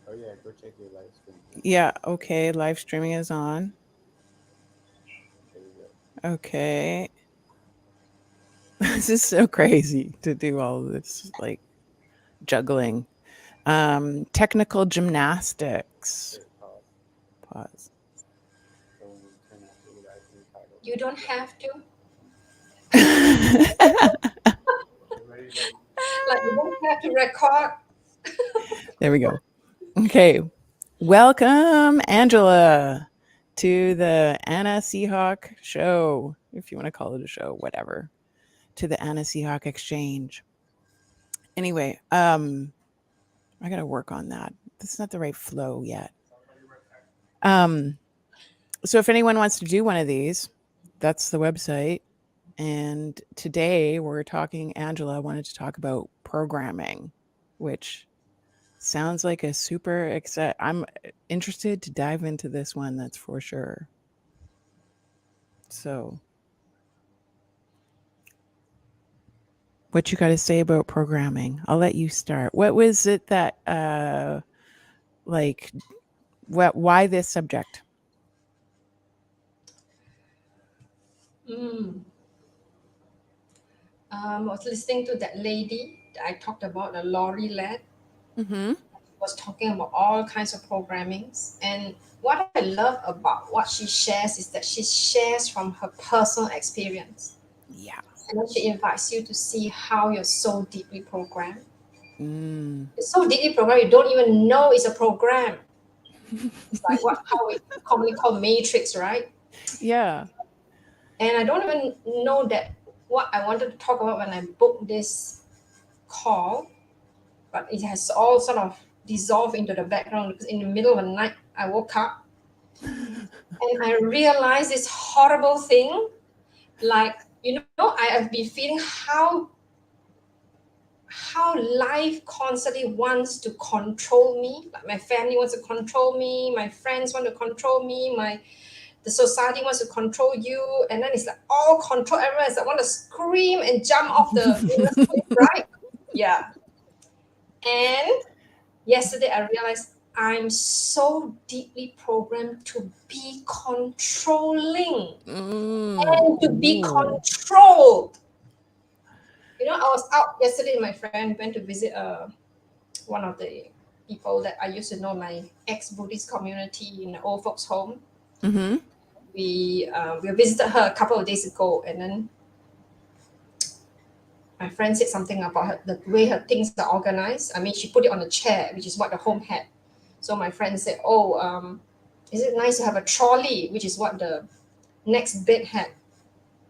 Oh yeah, go check your live stream. Yeah, Yeah, okay. Live streaming is on. there you go. Okay. This is so crazy to do all this like juggling. Technical gymnastics. Wait, pause. Pause. Don't turn off the live stream title. You don't have to. Very good. Like you don't have to record. There we go. Okay. Welcome, Angela, to the Anna Seahawk show, if you want to call it a show, whatever, to the Anna Seahawk Exchange. Anyway, I got to work on that. That's not the right flow yet. Um, so if anyone wants to do one of these, that's the website. And today we're talking, Angela wanted to talk about programming, which sounds like a super exciting. I'm interested to dive into this one, that's for sure. So, what you got to say about programming? I'll let you start. What was it that, like, why this subject? Mm. I was listening to that lady that I talked about, the Lori Led, Mm-hmm. was talking about all kinds of programmings. And what I love about what she shares is that she shares from her personal experience. Yeah. And then she invites you to see how you're so deeply programmed. Mm. It's so deeply programmed, you don't even know it's a program. It's like how we commonly call matrix, right? Yeah. And I don't even know that what I wanted to talk about when I booked this call, but it has all sort of dissolved into the background because in the middle of the night I woke up and I realized this horrible thing. Like, I have been feeling how life constantly wants to control me. Like my family wants to control me, my friends want to control me, the society wants to control you, and then it's like all control. Everyone is like want to scream and jump off the cliff, right? Yeah. And yesterday I realized I'm so deeply programmed to be controlling and to be Ooh. controlled. I was out yesterday. My friend went to visit one of the people that I used to know, my ex-Buddhist community in the old folks' home. Mm-hmm. We visited her a couple of days ago, and then my friend said something about the way her things are organized. I mean, she put it on a chair, which is what the home had. So my friend said, "Oh, is it nice to have a trolley?" Which is what the next bed had.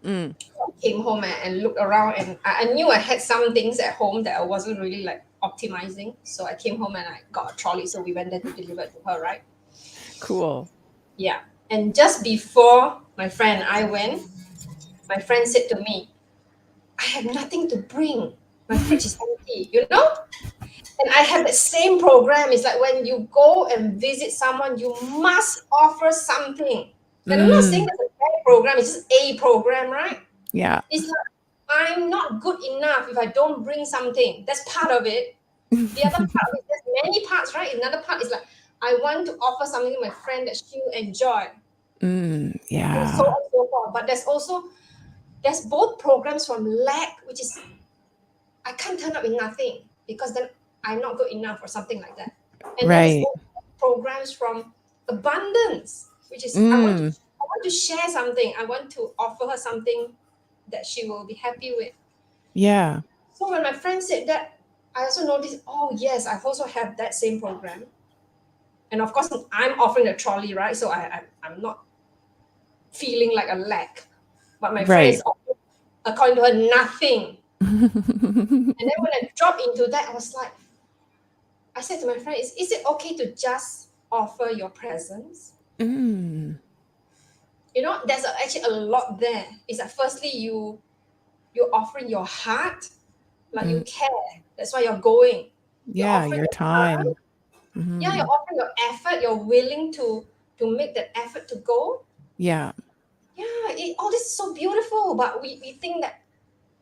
Mm. Came home and looked around, and I knew I had some things at home that I wasn't really like optimizing. So I came home and I got a trolley. So we went there to deliver it to her, right? Cool. Yeah. And just before my friend and I went, my friend said to me, "I have nothing to bring. My fridge is empty, you know?" And I have the same program. It's like when you go and visit someone, you must offer something. And I'm not saying Mm. that's a bad program, it's just a program, right? Yeah. It's like I'm not good enough if I don't bring something. That's part of it. The other part of it, there's many parts, right? Another part is like I want to offer something to my friend that she'll enjoy. And so Yeah. on and so forth. But there's both programs from lack, which is I can't turn up with nothing because then I'm not good enough or something like that. And then there's Right. also programs from abundance, which is Mm. I want to share something. I want to offer her something that she will be happy with. Yeah. So when my friend said that, I also noticed, oh yes, I also have that same program. And of course, I'm offering a trolley, right? So I'm not feeling like a lack. But my friend Right. is offering, according to her, nothing. And then when I dropped into that, I was like, I said to my friend, is it okay to just offer your presence? Mm. There's actually a lot there. It's like firstly you're offering your heart, like you Mm. care. That's why you're going. You're Yeah, offering your your time. time. Yeah, you're Mhm. offering your effort. You're willing to make that effort to go. Yeah. Yeah, all this is so beautiful, but we think that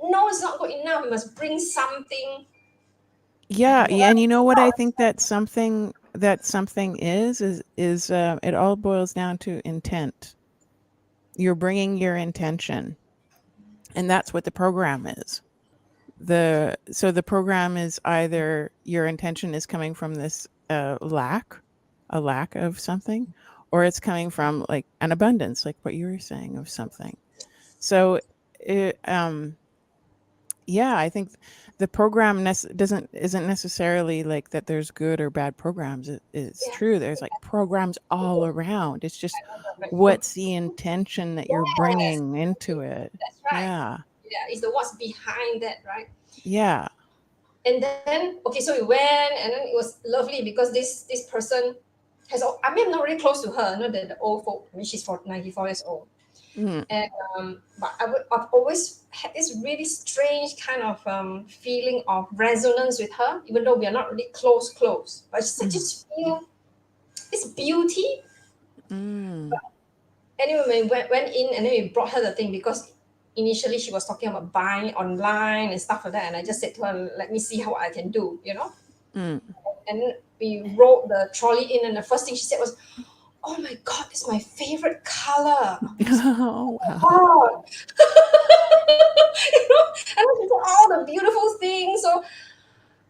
no, it's not good enough. We must bring something Yeah, more. yeah, and you know what I think that's something that something is it all boils down to intent. You're bringing your intention, and that's what the program is. So the program is either your intention is coming from this a lack of something, or it's coming from like an abundance, like what you were saying, of something. So it, yeah, I think the program isn't necessarily like that there's good or bad programs. It's Yeah. true, there's like programs all around. It's just Right. what's the intention that you're Yes, bringing into it. that's right. Yeah. Yeah, it's the what's behind that, right? Yeah. And then okay, so we went, and then it was lovely because this person has. I mean, I'm not really close to her. You know, the old folk. I mean, she's 94 years old. Mm. And but I've always had this really strange kind of feeling of resonance with her, even though we are not really close. But I just feel this beauty. Mm. Anyway, we went in, and then we brought her the thing because initially she was talking about buying online and stuff like that, and I just said to her, "Let me see how I can do," you know. Mm. And then we rode the trolley in, and the first thing she said was, "Oh my God, this is my favorite color." Oh, wow. Oh, you know, and then she said all the beautiful things. So,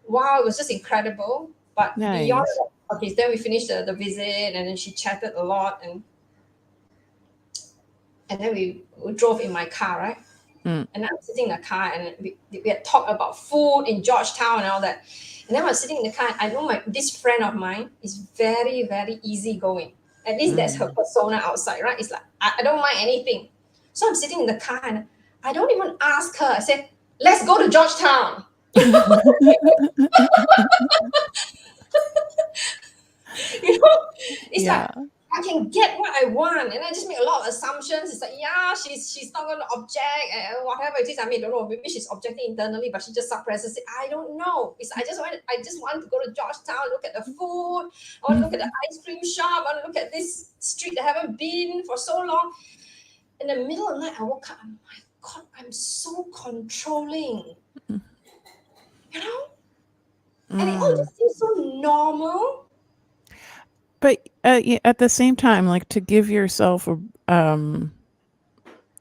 wow, it was just incredible. But beyond Nice. that, okay, then we finished the visit, and then she chatted a lot, and then we drove in my car, right? Mm. And I'm sitting in the car, and we had talked about food in Georgetown and all that. And then I was sitting in the car, and I know this friend of mine is very, very easygoing. At least that's her persona outside, right? It's like, I don't mind anything. So I'm sitting in the car, and I don't even ask her. I said, let's go to Georgetown. You know, it's Yeah. like, I can get what I want, and I just make a lot of assumptions. It's like, yeah, she's not going to object, and whatever it is. I mean, I don't know. Maybe she's objecting internally, but she just suppresses it. I don't know. I just want to go to Georgetown, look at the food. I want to look at the ice cream shop. I want to look at this street that I haven't been for so long. In the middle of the night, I woke up. And my God, I'm so controlling. You know, and it all just seems so normal. But at the same time, like, to give yourself a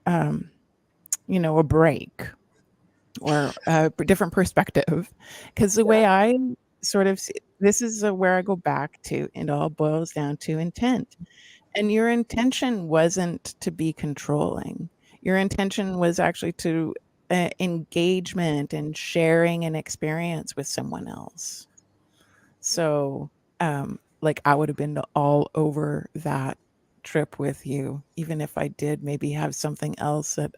a break or a different perspective, because the way I sort of see, this is where I go back to, it all boils down to intent. And your intention wasn't to be controlling. Your intention was actually to engagement and sharing an experience with someone else. So, like, I would have been all over that trip with you, even if I did maybe have something else that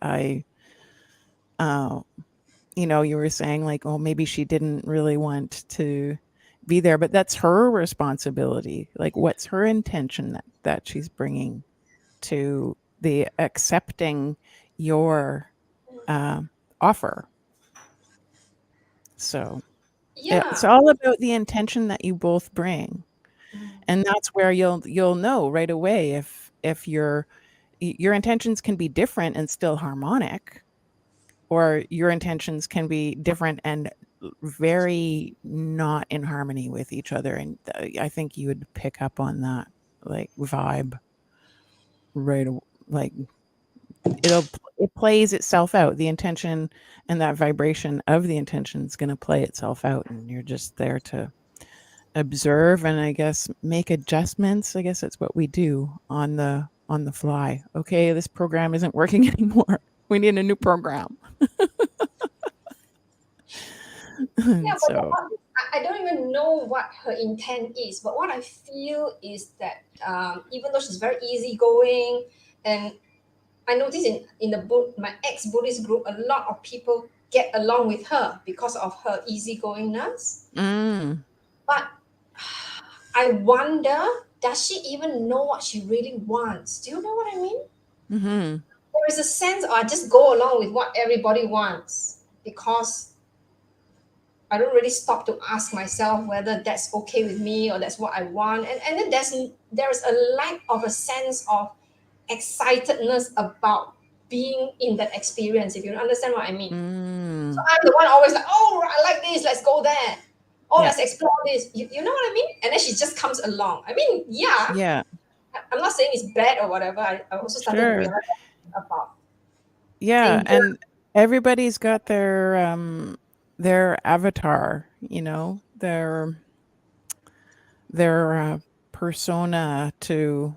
you were saying, like, oh, maybe she didn't really want to be there, but that's her responsibility. Like, what's her intention that she's bringing to the accepting your offer? So Yeah. it's all about the intention that you both bring. And that's where you'll know right away if your intentions can be different and still harmonic, or your intentions can be different and very not in harmony with each other. And I think you would pick up on that, like, vibe right like it plays itself out. The intention and that vibration of the intention is going to play itself out, and you're just there to observe and, I guess, make adjustments. I guess that's what we do on the fly. Okay, this program isn't working anymore. We need a new program. Yeah, but So I don't even know what her intent is. But what I feel is that even though she's very easygoing, and I notice in my ex-Buddhist group, a lot of people get along with her because of her easygoingness. But I wonder, does she even know what she really wants? Do you know what I mean? There is a sense of I just go along with what everybody wants because I don't really stop to ask myself whether that's okay with me or that's what I want. And then there's a lack of a sense of excitedness about being in that experience, if you understand what I mean. So I'm the one always like, oh, I like this, let's go there. Oh, Yeah. let's explore this. You know what I mean? And then she just comes along. I mean, yeah, Yeah. I'm not saying it's bad or whatever. I also started to Sure. realize about Yeah, saying, and everybody's got their avatar, their persona to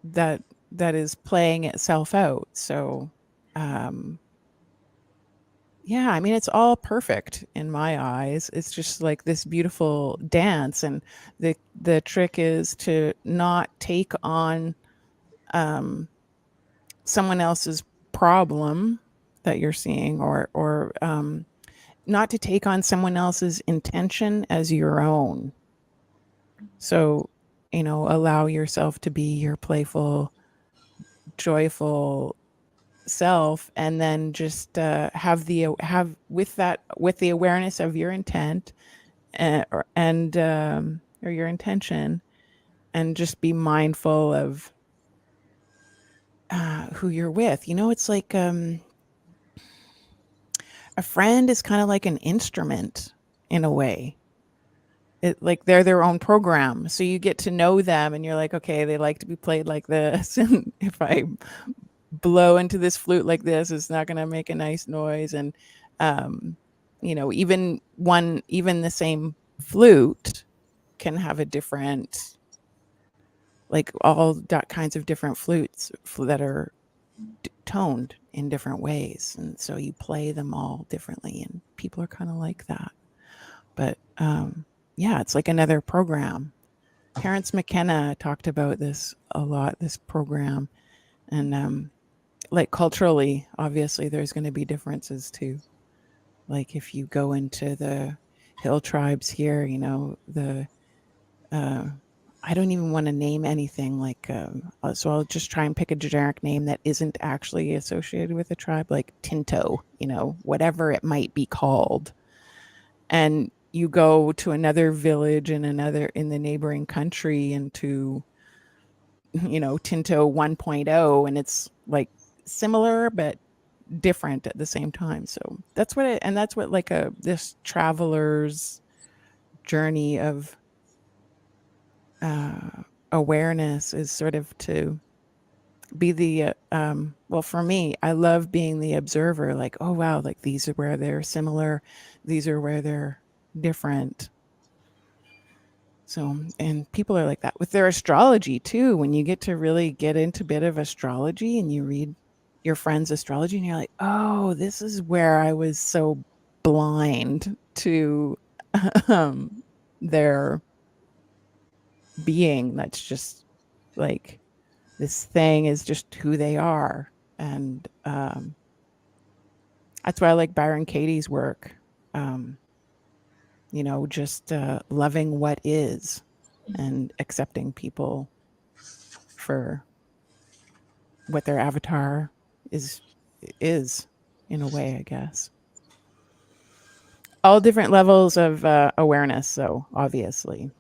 that that is playing itself out. So, um yeah, I mean it's all perfect in my eyes. It's just like this beautiful dance, and the trick is to not take on someone else's problem that you're seeing, or not to take on someone else's intention as your own. So, allow yourself to be your playful, joyful self, and then just have with the awareness of your intent, or your intention, and just be mindful of who you're with. It's like a friend is kind of like an instrument in a way. Like they're their own program, so you get to know them and you're like, okay, they like to be played like this, and if I blow into this flute like this, it's not going to make a nice noise. And even the same flute can have a different, like all kinds of different flutes that are toned in different ways, and so you play them all differently, and people are kind of like that. But yeah, it's like another program. Terence McKenna talked about this a lot, this program. And like culturally, obviously, there's going to be differences too. Like if you go into the hill tribes here, I don't even want to name anything like, so I'll just try and pick a generic name that isn't actually associated with a tribe, like Tinto, whatever it might be called. And you go to another village in the neighboring country, into Tinto 1.0, and it's like similar but different at the same time. So that's what like this traveler's journey of awareness is, sort of to be the well, for me, I love being the observer, like, oh wow, like these are where they're similar, these are where they're different. So, and people are like that with their astrology too. When you get to really get into a bit of astrology and you read your friend's astrology, and you're like, oh, this is where I was so blind to their being. That's just like, this thing is just who they are. And that's why I like Byron Katie's work. Just loving what is and accepting people for what their avatar is in a way, I guess. All different levels of awareness, so obviously.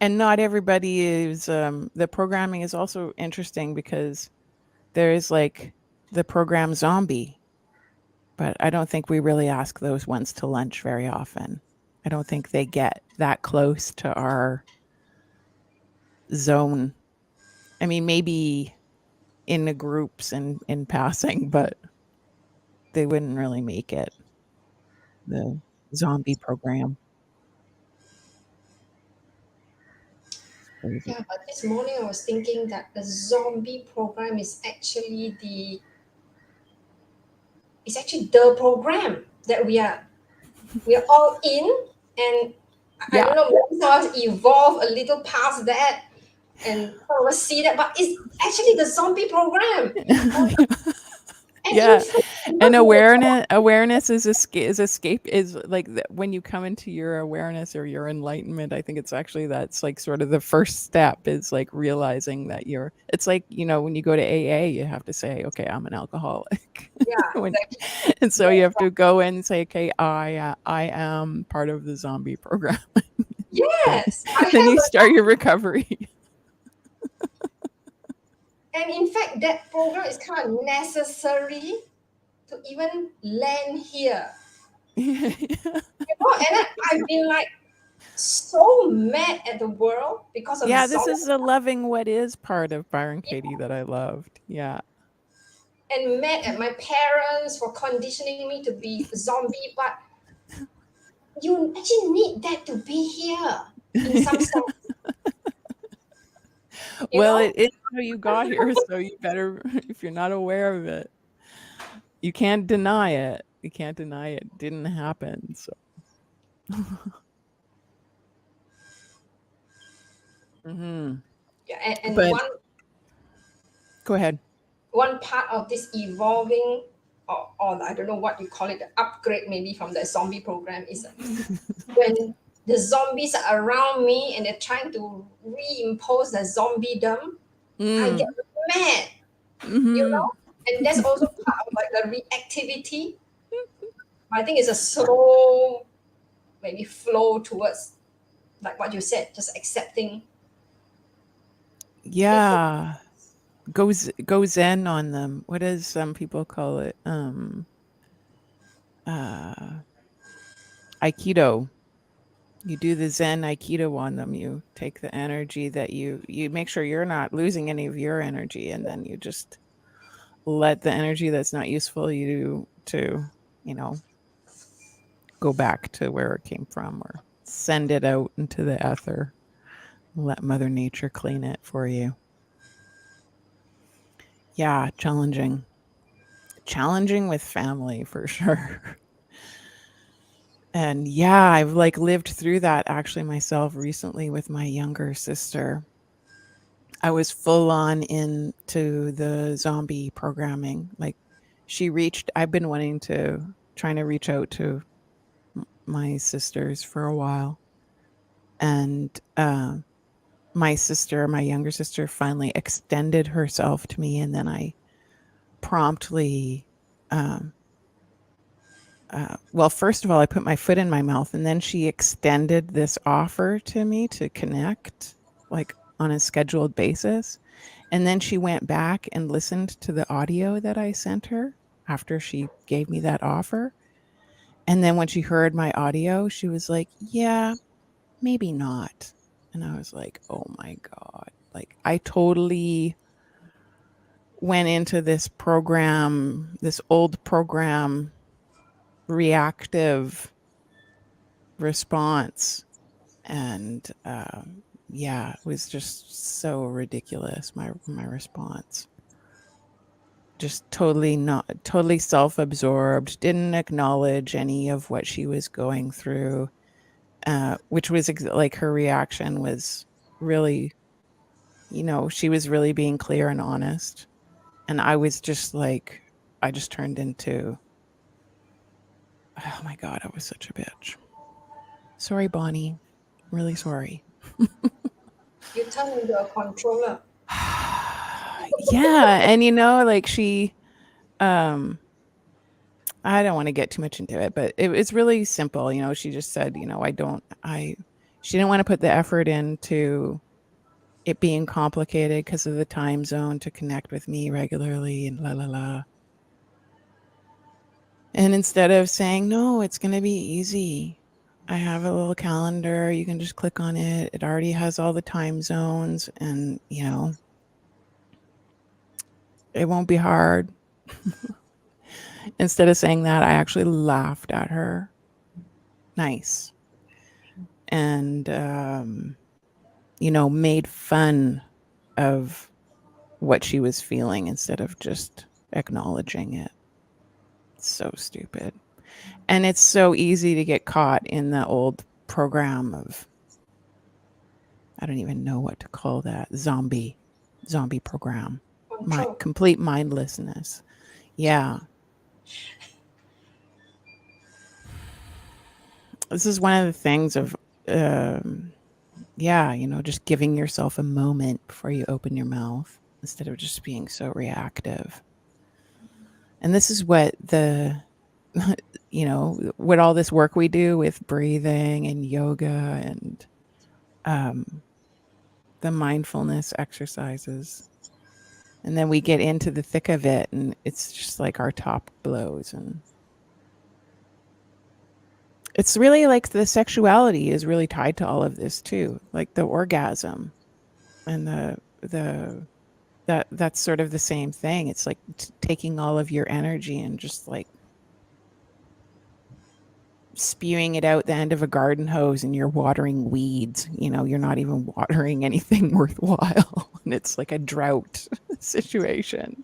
And not everybody is, the programming is also interesting, because there is like the program zombie, but I don't think we really ask those ones to lunch very often. I don't think they get that close to our zone. I mean, maybe in the groups and in passing, but they wouldn't really make it. The zombie program. Crazy. yeah, but this morning I was thinking that the zombie program is actually the program that we are all in. And I Yeah. don't know, maybe some of us evolve a little past that and some of us see that, but it's actually the zombie program. And Yeah. in fact, And awareness is escape, is like when you come into your awareness or your enlightenment. I think it's actually, that's like sort of the first step, is like realizing that it's like, when you go to AA, you have to say, okay, I'm an alcoholic. yeah, exactly. And so you have to go in and say, okay, I am part of the zombie program. Yes, Then you start your recovery. and in fact, that program is kind of necessary to even land here. Yeah. Oh, and then I've been like so mad at the world because of Yeah, this zombie is the loving what is part of Byron Katie that I loved. Yeah. and mad at my parents for conditioning me to be zombie, but you actually need that to be here in some sense, you Well, know? it's how you got here, so you better, if you're not aware of it, you can't deny it. You can't deny it didn't happen. So, Mhm. Yeah, and But go ahead. one part of this evolving or I don't know what you call it, the upgrade maybe from the zombie program is when the zombies are around me and they're trying to reimpose the zombiedom, I get Mm. mad, you Mhm. know? And that's also part of like the reactivity. I think it's a slow maybe flow towards like what you said, just accepting it. Yeah. Goes in on them. What does some people call it? Uh Aikido. You do the Zen Aikido on them. You take the energy that you make sure you're not losing any of your energy, and then you just let the energy that's not useful you to, you know, go back to where it came from or send it out into the ether. Let Mother Nature clean it for you. Yeah, challenging. Challenging with family for sure. And yeah, I've like lived through that actually myself recently with my younger sister. I was full on into the zombie programming. Like I've been trying to reach out to my sisters for a while. And my younger sister, finally extended herself to me. And then I promptly, um, well, first of all, I put my foot in my mouth, and then she extended this offer to me to connect like on a scheduled basis. And then she went back and listened to the audio that I sent her after she gave me that offer. And then when she heard my audio, she was like, yeah, maybe not. And I was like, oh my God. Like, I totally went into this old program, reactive response. And yeah, it was just so ridiculous, my response. Just totally self-absorbed, didn't acknowledge any of what she was going through, which was like her reaction was really, she was really being clear and honest. And I was just like, I just turned into, oh my God, I was such a bitch. Sorry, Bonnie. Really sorry. You turn into a controller. Yeah. And like um, I don't want to get too much into it, but it's really simple. She just said, she didn't want to put the effort into it being complicated because of the time zone to connect with me regularly and la la la. And instead of saying, no, it's going to be easy. I have a little calendar. You can just click on it. It already has all the time zones and, it won't be hard. Instead of saying that, I actually laughed at her. Nice. And, made fun of what she was feeling instead of just acknowledging it. So stupid. And it's so easy to get caught in the old program of, I don't even know what to call that, zombie program. My Control. complete mindlessness. Yeah. This is one of the things of, just giving yourself a moment before you open your mouth instead of just being so reactive. And this is what what all this work we do with breathing and yoga and the mindfulness exercises. And then we get into the thick of it and it's just like our top blows. And It's really like the sexuality is really tied to all of this too, like the orgasm and the that's sort of the same thing. It's like taking all of your energy and just like spewing it out the end of a garden hose, and you're watering weeds. You know, you're not even watering anything worthwhile, and it's like a drought situation.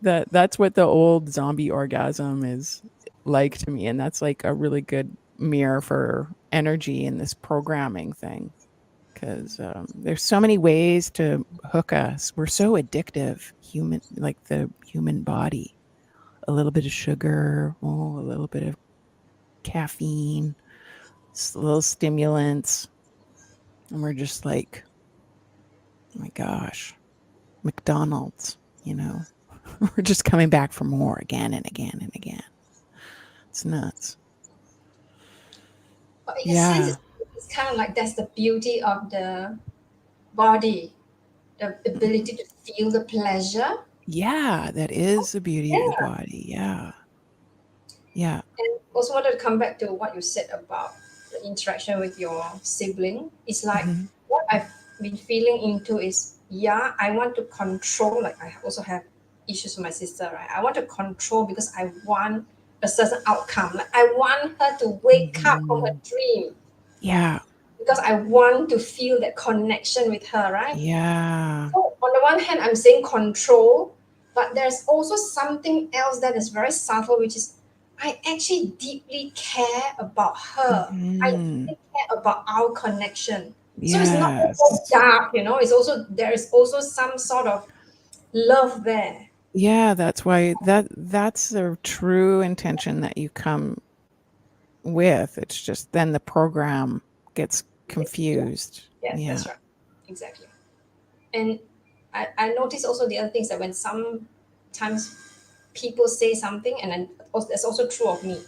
That's what the old zombie orgasm is like to me, and that's like a really good mirror for energy in this programming thing, because there's so many ways to hook us. We're so addictive, human, like the human body. A little bit of sugar, a little bit of caffeine, little stimulants, and we're just like, oh my gosh, McDonald's, you know. We're just coming back for more again and again and again. It's nuts. But in a Yeah. sense, it's kind of like that's the beauty of the body, the ability to feel the pleasure. Yeah, that is the beauty of the Yeah. body. Yeah. Yeah. And also wanted to come back to what you said about the interaction with your sibling. It's like Mhm. what I've been feeling into is, yeah, I want to control. Like I also have issues with my sister, right? I want to control because I want a certain outcome. Like I want her to wake up from her Mhm. dream Yeah. because I want to feel that connection with her, right? Yeah. So on the one hand, I'm saying control, but there's also something else that is very subtle, which is I actually deeply care about her. I Mhm. deeply care about our connection. So it's not so Yes. dark, you know. It's also there is also some sort of love there. Yeah, that's why that's the true intention that you come with. It's just then the program gets Yeah, confused. yeah, Yeah. that's right, exactly. And I notice also the other things that when sometimes people say something, and then that's also true of me.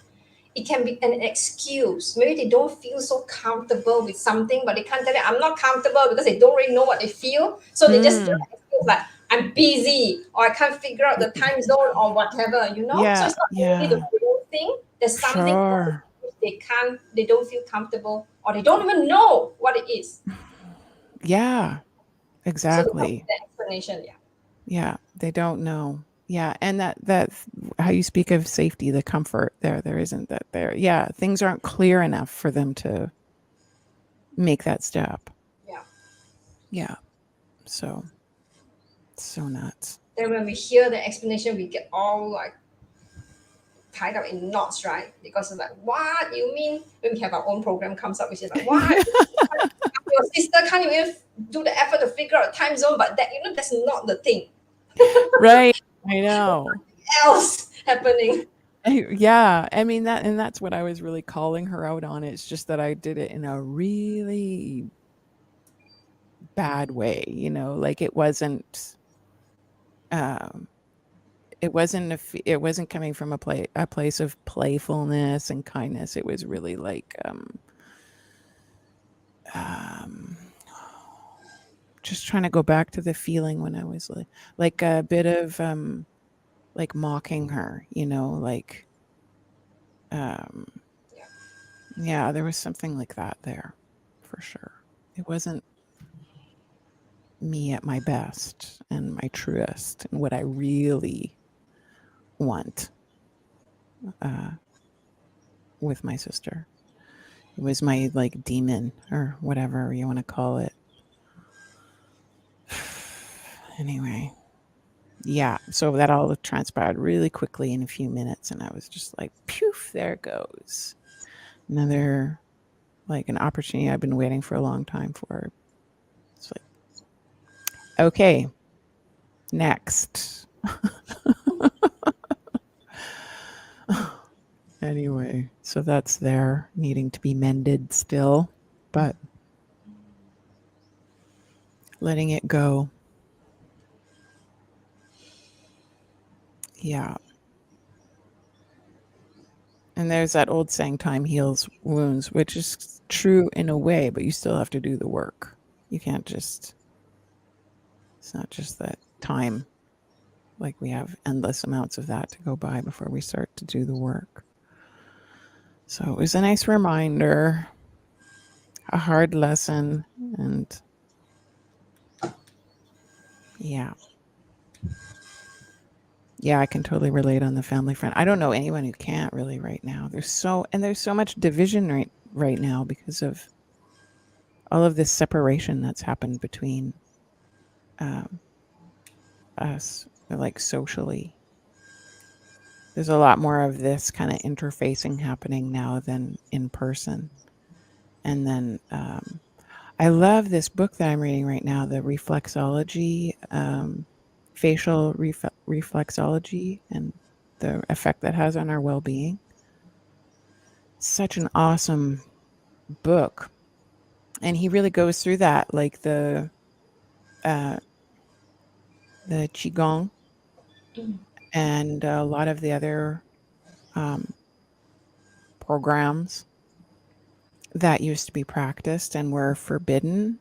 It can be an excuse. Maybe they don't feel so comfortable with something, but they can't tell it, I'm not comfortable because they don't really know what they feel. So they just give Mm. an excuse like, I'm busy, or I can't figure out the time zone, or whatever, you know? So Yeah. it's not really the Yeah. real thing. There's something else Sure. which they don't feel comfortable, or they don't even know what it is. Yeah. So they come Exactly. with the explanation, yeah. Yeah. They don't know. Yeah. And that how you speak of safety, the comfort there isn't that there. Yeah. Things aren't clear enough for them to make that step. Yeah. Yeah. So nuts. Then when we hear the explanation, we get all like tied up in knots, right? Because it's like, what you mean? When we have our own program comes up, which is like, what? Your sister can't even do the effort to figure out time zone, but that that's not the thing Right. I know. else happening. Yeah, I mean that's what I was really calling her out on. It's just that I did it in a really bad way, like um it wasn't coming from a place of playfulness and kindness. It was really like um just trying to go back to the feeling when I was like a bit of like mocking her, like um Yeah. yeah, there was something like that there for sure. It wasn't me at my best and my truest and what I really want uh, with my sister. It was my like demon or whatever you want to call it. Anyway, yeah. So that all transpired really quickly in a few minutes, and I was just like, "Poof! There it goes. Another like an opportunity I've been waiting for a long time for." It's like, okay, next. Anyway, so that's there needing to be mended still, but letting it go. Yeah. And there's that old saying, time heals wounds, which is true in a way, but you still have to do the work. You can't just, it's not just that time. Like we have endless amounts of that to go by before we start to do the work. So it was a nice reminder, a hard lesson, and yeah. Yeah, I can totally relate on the family front. I don't know anyone who can't really right now. There's so much division right now because of all of this separation that's happened between us, like socially. There's a lot more of this kind of interfacing happening now than in person. And then I love this book that I'm reading right now, the reflexology, facial reflexology, and the effect that has on our well-being. Such an awesome book, and he really goes through that, like the qigong and a lot of the other programs that used to be practiced and were forbidden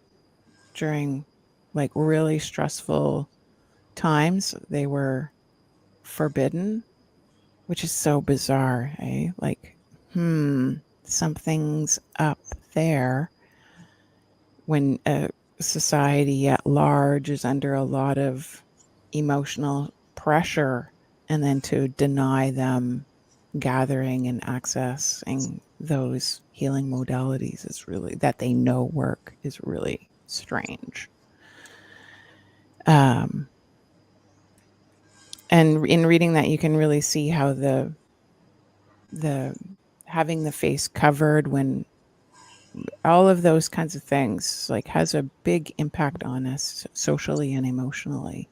during like really stressful times. They were forbidden, which is so bizarre, eh? Like, something's up there when a society at large is under a lot of emotional pressure, and then to deny them gathering and accessing those healing modalities is really, that they know work, is really strange. And in reading that, you can really see how the having the face covered, when all of those kinds of things, like, has a big impact on us socially and emotionally.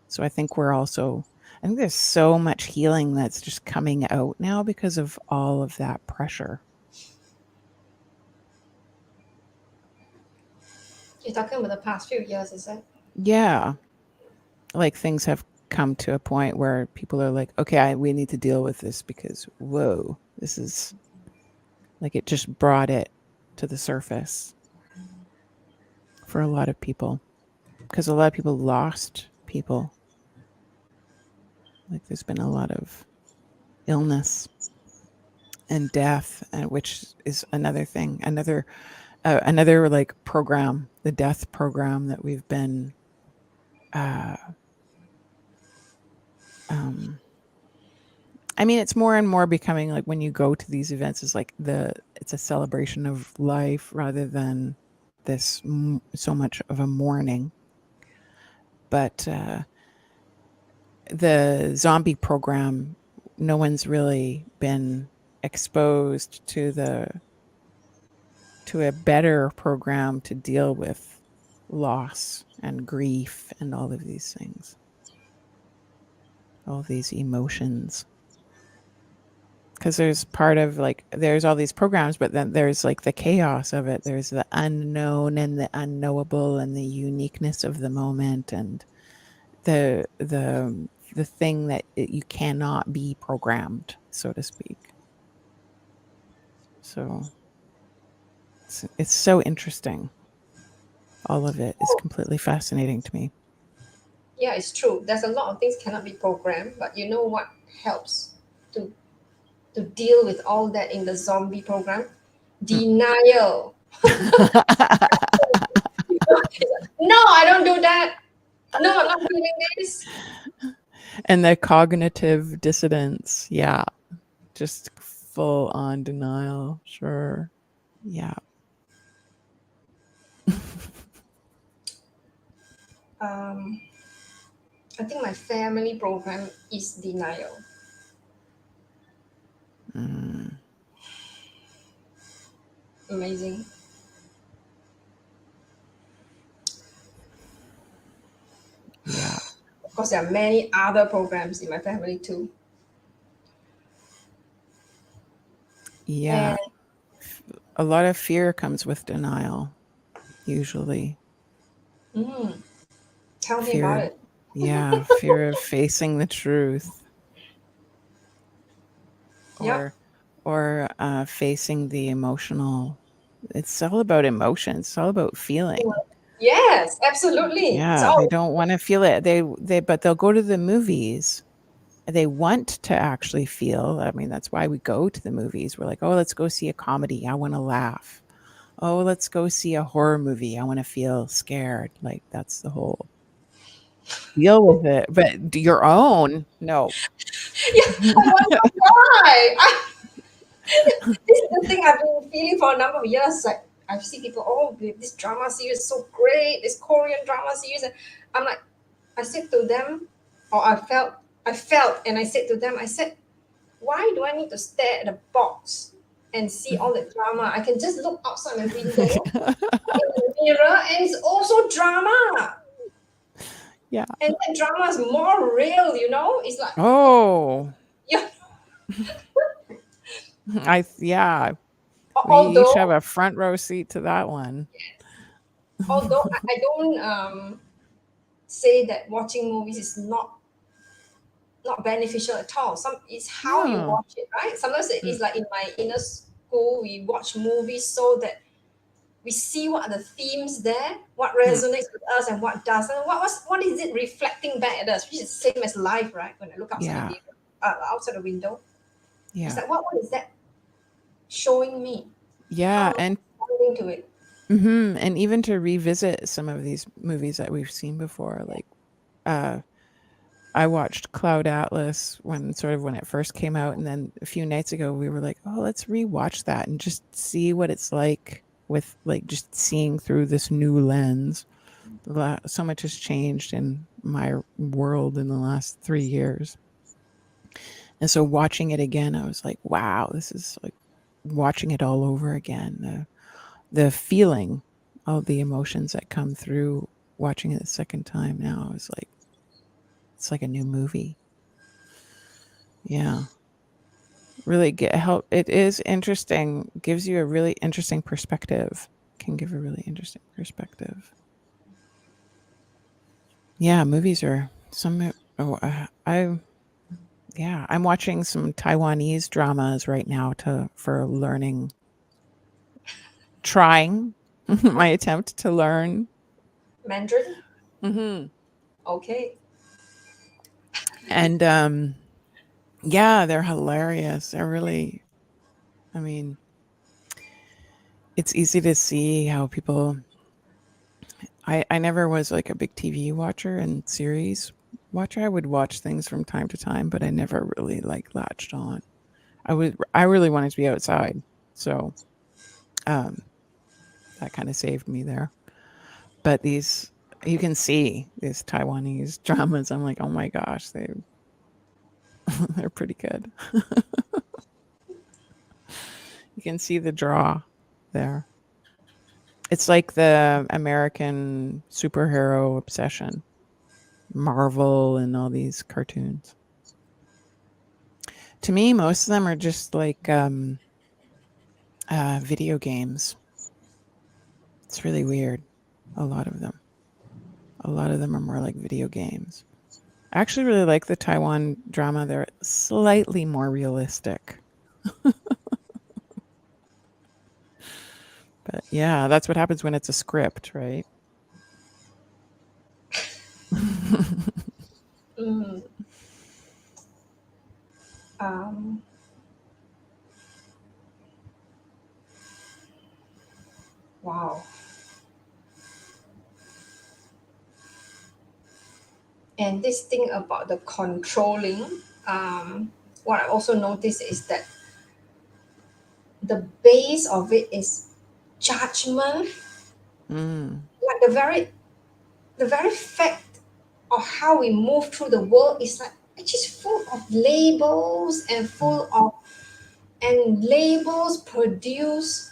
So I think there's so much healing that's just coming out now because of all of that pressure. You're talking about the past few years, is it? Yeah. Like, things have come to a point where people are like, okay, we need to deal with this because, whoa, this is like, it just brought it to the surface for a lot of people, because a lot of people lost people. Like, there's been a lot of illness and death, which is another thing, another like program, the death program that we've been I mean, it's more and more becoming like, when you go to these events, it's like it's a celebration of life rather than this so much of a mourning. But the zombie program, no one's really been exposed to a better program to deal with loss and grief and all of these things, all these emotions. Because there's part of, like, there's all these programs, but then there's like the chaos of it. There's the unknown and the unknowable and the uniqueness of the moment, and the thing that you cannot be programmed, so to speak. So it's so interesting. All of it is completely fascinating to me. Yeah, it's true. There's a lot of things cannot be programmed, but you know what helps to deal with all that in the zombie program? Denial. No, I don't do that. No, I'm not doing this. And the cognitive dissonance, yeah, just full on denial. Sure. Yeah. I think my family program is denial. Amazing. Yeah. Of course, there are many other programs in my family too. Yeah. A lot of fear comes with denial, usually. Tell me about it. Yeah, fear of facing the truth. Yep. Or facing the emotional. It's all about emotion. It's all about feeling. Yes, absolutely. Yeah, they don't want to feel it. But they'll go to the movies they want to actually feel. I mean, that's why we go to the movies. We're like, oh, let's go see a comedy. I want to laugh. Oh, let's go see a horror movie. I want to feel scared. Like that's the whole deal with it. But your own, no. Yeah, I wonder why. This is the thing I've been feeling for a number of years. Like I see people, oh, this drama series is so great, this Korean drama series, and I'm like, I said to them, or I felt, and I said to them, I said, why do I need to stare at the box and see all the drama? I can just look outside my window in the mirror, and it's also drama. Yeah. And that drama is more real, you know? It's like, Oh, yeah. yeah. We Although, each have a front row seat to that one. although I don't say that watching movies is not beneficial at all. It's how you Yeah. watch it, right? Sometimes it's like in my inner school, we watch movies so that we see what are the themes there, what resonates with us and what doesn't. What is it reflecting back at us, which is the same as life, right? When I look outside outside the window, Yeah. it's like what is that showing me? Yeah. And To it. and even to revisit some of these movies that we've seen before, like I watched Cloud Atlas when it first came out, and then a few nights ago we were like, oh, let's rewatch that and just see what it's like with like just seeing through this new lens. So much has changed in my world in the last 3 years. And so watching it again, I was like, wow, this is like watching it all over again. The feeling, all the emotions that come through watching it the second time now is like, it's like a new movie. Yeah. Really help. It is interesting. Gives you a really interesting perspective. Can give a really interesting perspective. Yeah, movies are some. I'm watching some Taiwanese dramas right now for learning. Trying my attempt to learn Mandarin? Mm-hmm. Okay. And yeah, they're hilarious. They're really, I mean, it's easy to see how people. I never was like a big TV watcher and series watcher. I would watch things from time to time, but I never really like latched on. I really wanted to be outside, so that kind of saved me there. But you can see these Taiwanese dramas. I'm like, oh my gosh, they're pretty good. You can see the draw there. It's like the American superhero obsession, Marvel and all these cartoons. To me, most of them are just like video games. It's really weird. A lot of them are more like video games. I actually really like the Taiwan drama. They're slightly more realistic. But yeah, that's what happens when it's a script, right? Wow. And this thing about the controlling, what I also noticed is that the base of it is judgment. Like the very fact of how we move through the world is like it's just full of labels and labels produce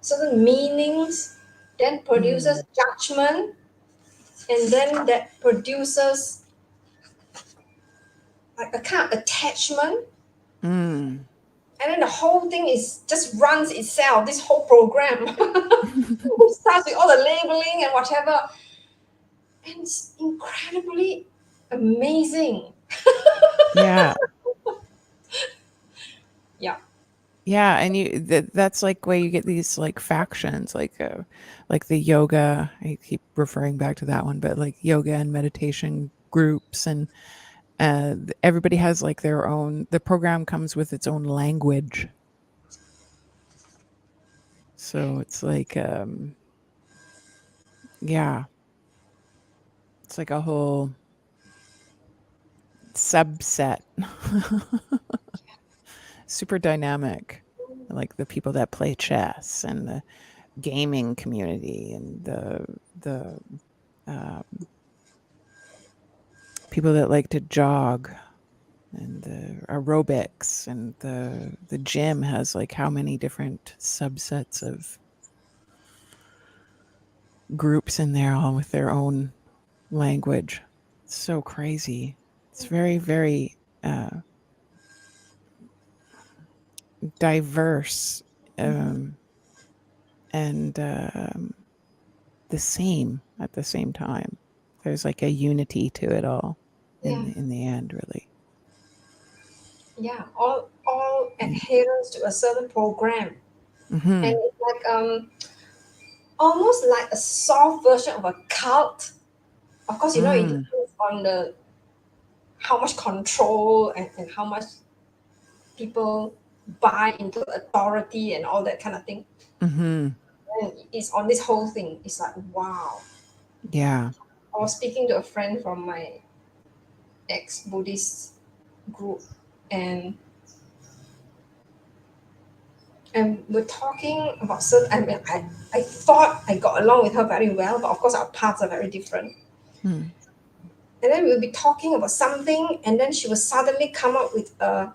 certain meanings, then produces judgment, and then that produces like a kind of attachment. And then the whole thing just runs itself, this whole program. It starts with all the labeling and whatever. And it's incredibly amazing. Yeah. Yeah. Yeah, and that's like where you get these like factions, like the yoga. I keep referring back to that one, but like yoga and meditation groups, and Everybody has like their own. The program comes with its own language, so it's like, yeah, it's like a whole subset, super dynamic, like the people that play chess and the gaming community and the um, people that like to jog and the aerobics, and the gym has like how many different subsets of groups in there, all with their own language. It's so crazy. It's very, very diverse, and the same at the same time. There's like a unity to it all Yeah. in the end, really. Yeah. All adherence to a certain program. Hmm. And it's like almost like a soft version of a cult. Of course, you know, it Mm. depends on the how much control and how much people buy into authority and all that kind of thing. Hmm. And it's on this whole thing. It's like, wow. Yeah. I was speaking to a friend from my ex Buddhist group, and we're talking about certain. I mean, I thought I got along with her very well, but of course our paths are very different. Mm. And then we'll be talking about something, and then she will suddenly come up with a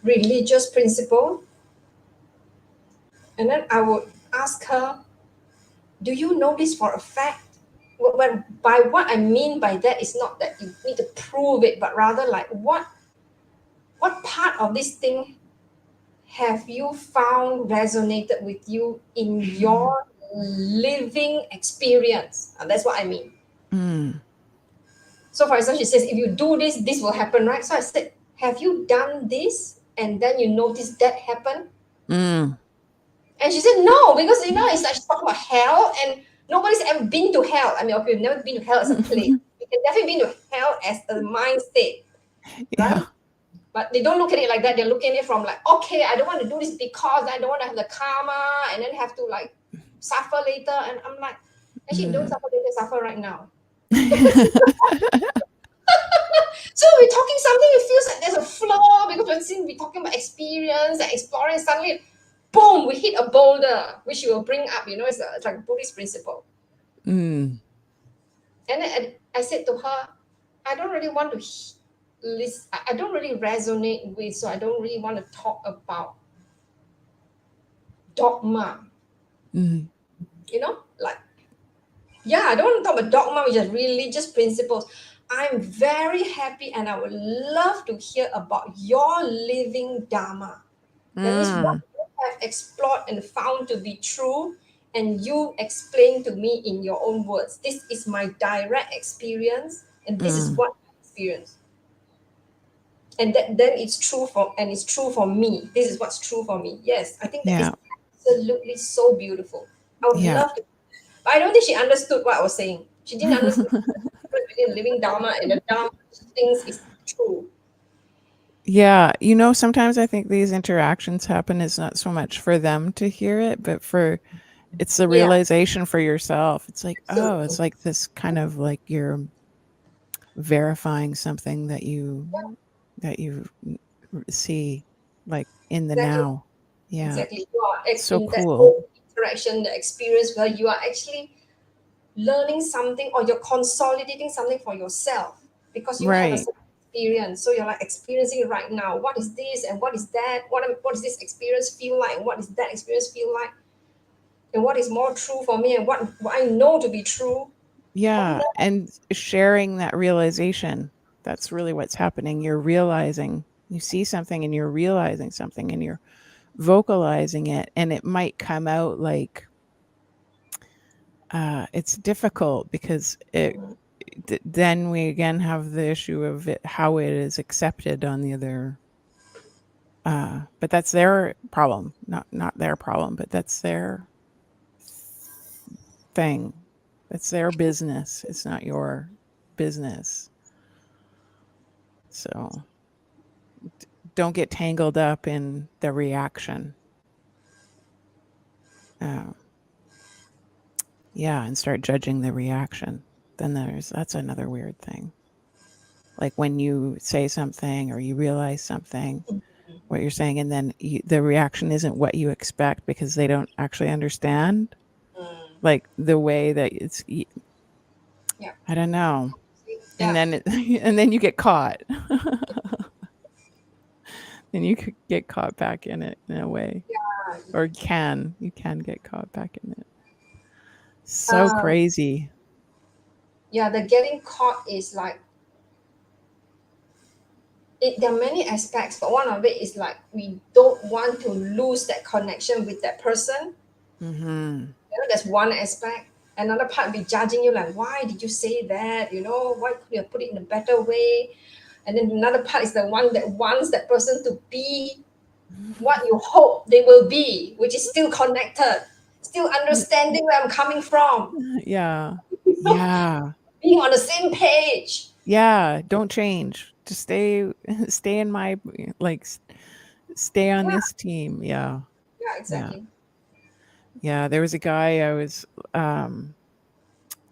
religious principle, and then I would ask her, "Do you know this for a fact?" When by what I mean by that is not that you need to prove it, but rather like what part of this thing have you found resonated with you in your living experience? And that's what I mean. Mm. So, for example, she says, if you do this, this will happen, right? So I said, have you done this? And then you notice that happen? Mm. And she said, no, because you know, it's like she's talking about hell, and nobody's ever been to hell. I mean, okay, we've never been to hell as a place. We can definitely been to hell as a mind state, Yeah. right? But they don't look at it like that. They're looking at it from like, okay, I don't want to do this because I don't want to have the karma and then have to like suffer later. And I'm like, actually, don't Mm. suffer later, suffer right now. So we're talking something, it feels like there's a flaw because we're talking about experience and exploring. Suddenly, boom, we hit a boulder, which you will bring up. You know, it's like a Buddhist principle. Mm. And then I said to her, I don't really want to list. I don't really resonate with, so I don't really want to talk about dogma. Mm. You know, like, yeah, I don't want to talk about dogma, which is religious principles. I'm very happy and I would love to hear about your living dharma. That means what Mm. you have explored and found to be true, and you explain to me in your own words. This is my direct experience, and this is Mm. what I experience. And then it's true for me. This is what's true for me. Yes, I think that is Yeah. absolutely so beautiful. I would Yeah. love to, but I don't think she understood what I was saying. She didn't understand the difference between living dharma and the dharma she thinks is true. Yeah, you know, sometimes I think these interactions happen is not so much for them to hear it, but for it's the Yeah, realization for yourself. It's like, oh, absolutely. it's like this kind of like you're verifying something that you see like in the Exactly. now. Yeah, Exactly. You are so in that cool. whole interaction, the experience where you are actually learning something or you're consolidating something for yourself because you have a Right. certain experience. So you're like experiencing it right now. What is this and what is that? What does this experience feel like? And what does that experience feel like? And what is more true for me and what I know to be true? All Yeah, that. and sharing that realization. That's really what's happening. You're realizing, you see something and you're realizing something and you're vocalizing it, and it might come out like it's difficult because then we again have the issue of it, how it is accepted on the other. But that's their problem, not their problem, but that's their thing. It's their business. It's not your business. So don't get tangled up in the reaction. Yeah, and start judging the reaction. Then that's another weird thing. Like when you say something or you realize something, what you're saying, and then the reaction isn't what you expect because they don't actually understand, like the way that it's. Yeah. I don't know. Yeah. And then you get caught. Then you could get caught back in it in a way, or you can get caught back in it. So crazy. Yeah, the getting caught is like there are many aspects, but one of it is like we don't want to lose that connection with that person. Mm-hmm. That's one aspect. Another part be judging you like, why did you say that? Why could you have put it in a better way? And then another part is the one that wants that person to be what you hope they will be, which is still connected, still understanding where I'm coming from. Yeah. Yeah. Being on the same page. Yeah. Don't change. Just stay in my, like, stay on this team. Yeah. Yeah, exactly. Yeah. There was a guy I was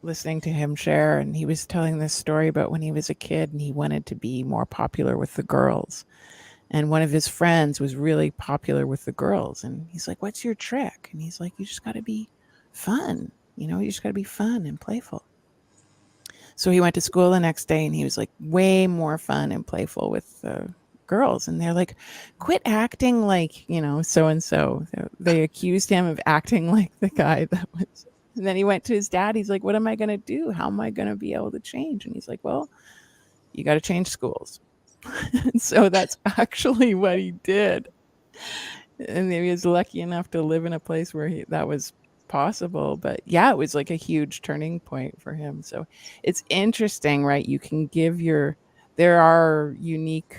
listening to him share, and he was telling this story about when he was a kid and he wanted to be more popular with the girls. And one of his friends was really popular with the girls. And he's like, what's your trick? And he's like, you just got to be fun. You just got to be fun and playful. So he went to school the next day and he was like way more fun and playful with the girls. And they're like, quit acting like, so-and-so. They accused him of acting like the guy that was. And then he went to his dad. He's like, what am I going to do? How am I going to be able to change? And he's like, well, you got to change schools. And so that's actually what he did. And he was lucky enough to live in a place where that was possible. But yeah, it was like a huge turning point for him. So it's interesting, right? You can give there are unique,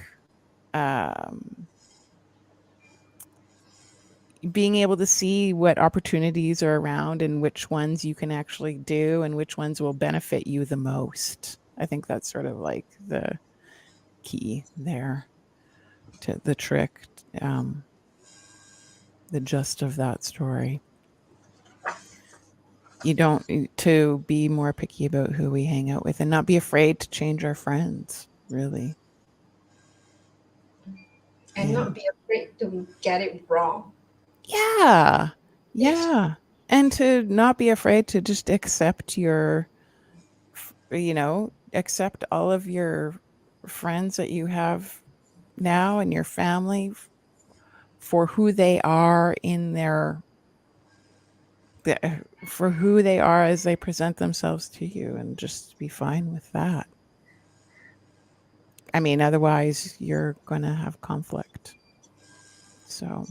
being able to see what opportunities are around and which ones you can actually do and which ones will benefit you the most. I think that's sort of like the key there to the trick, the gist of that story. You don't to be more picky about who we hang out with and not be afraid to change our friends, really. And not be afraid to get it wrong. Yeah. Yeah. And to not be afraid to just accept accept all of your friends that you have now and your family for who they are for who they are as they present themselves to you, and just be fine with that. I mean, otherwise you're going to have conflict. So,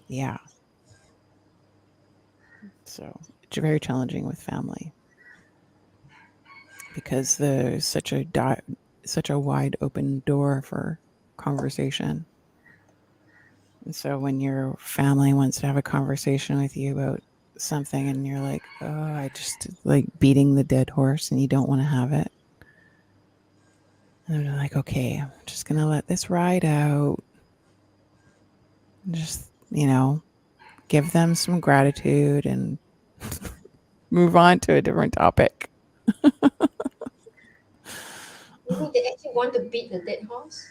yeah. So it's very challenging with family because there's such a wide open door for conversation. And so when your family wants to have a conversation with you about something and you're like, oh, I just like beating the dead horse and you don't want to have it. And they're like, okay, I'm just going to let this ride out. Just, give them some gratitude and move on to a different topic. They actually want to beat the dead horse?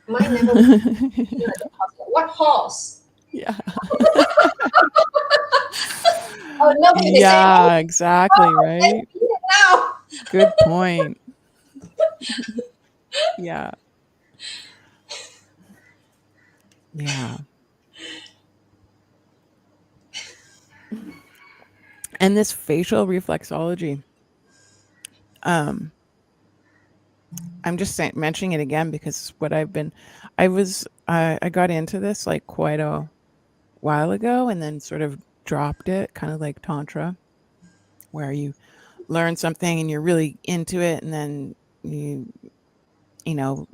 Mine never beat the dead horse. What horse? Yeah. Oh, nobody. Yeah, exactly, right? Now. Good point. Yeah. Yeah. And this facial reflexology, I'm just mentioning it again because I got into this like quite a while ago and then sort of dropped it, kind of like Tantra, where you learn something and you're really into it, and then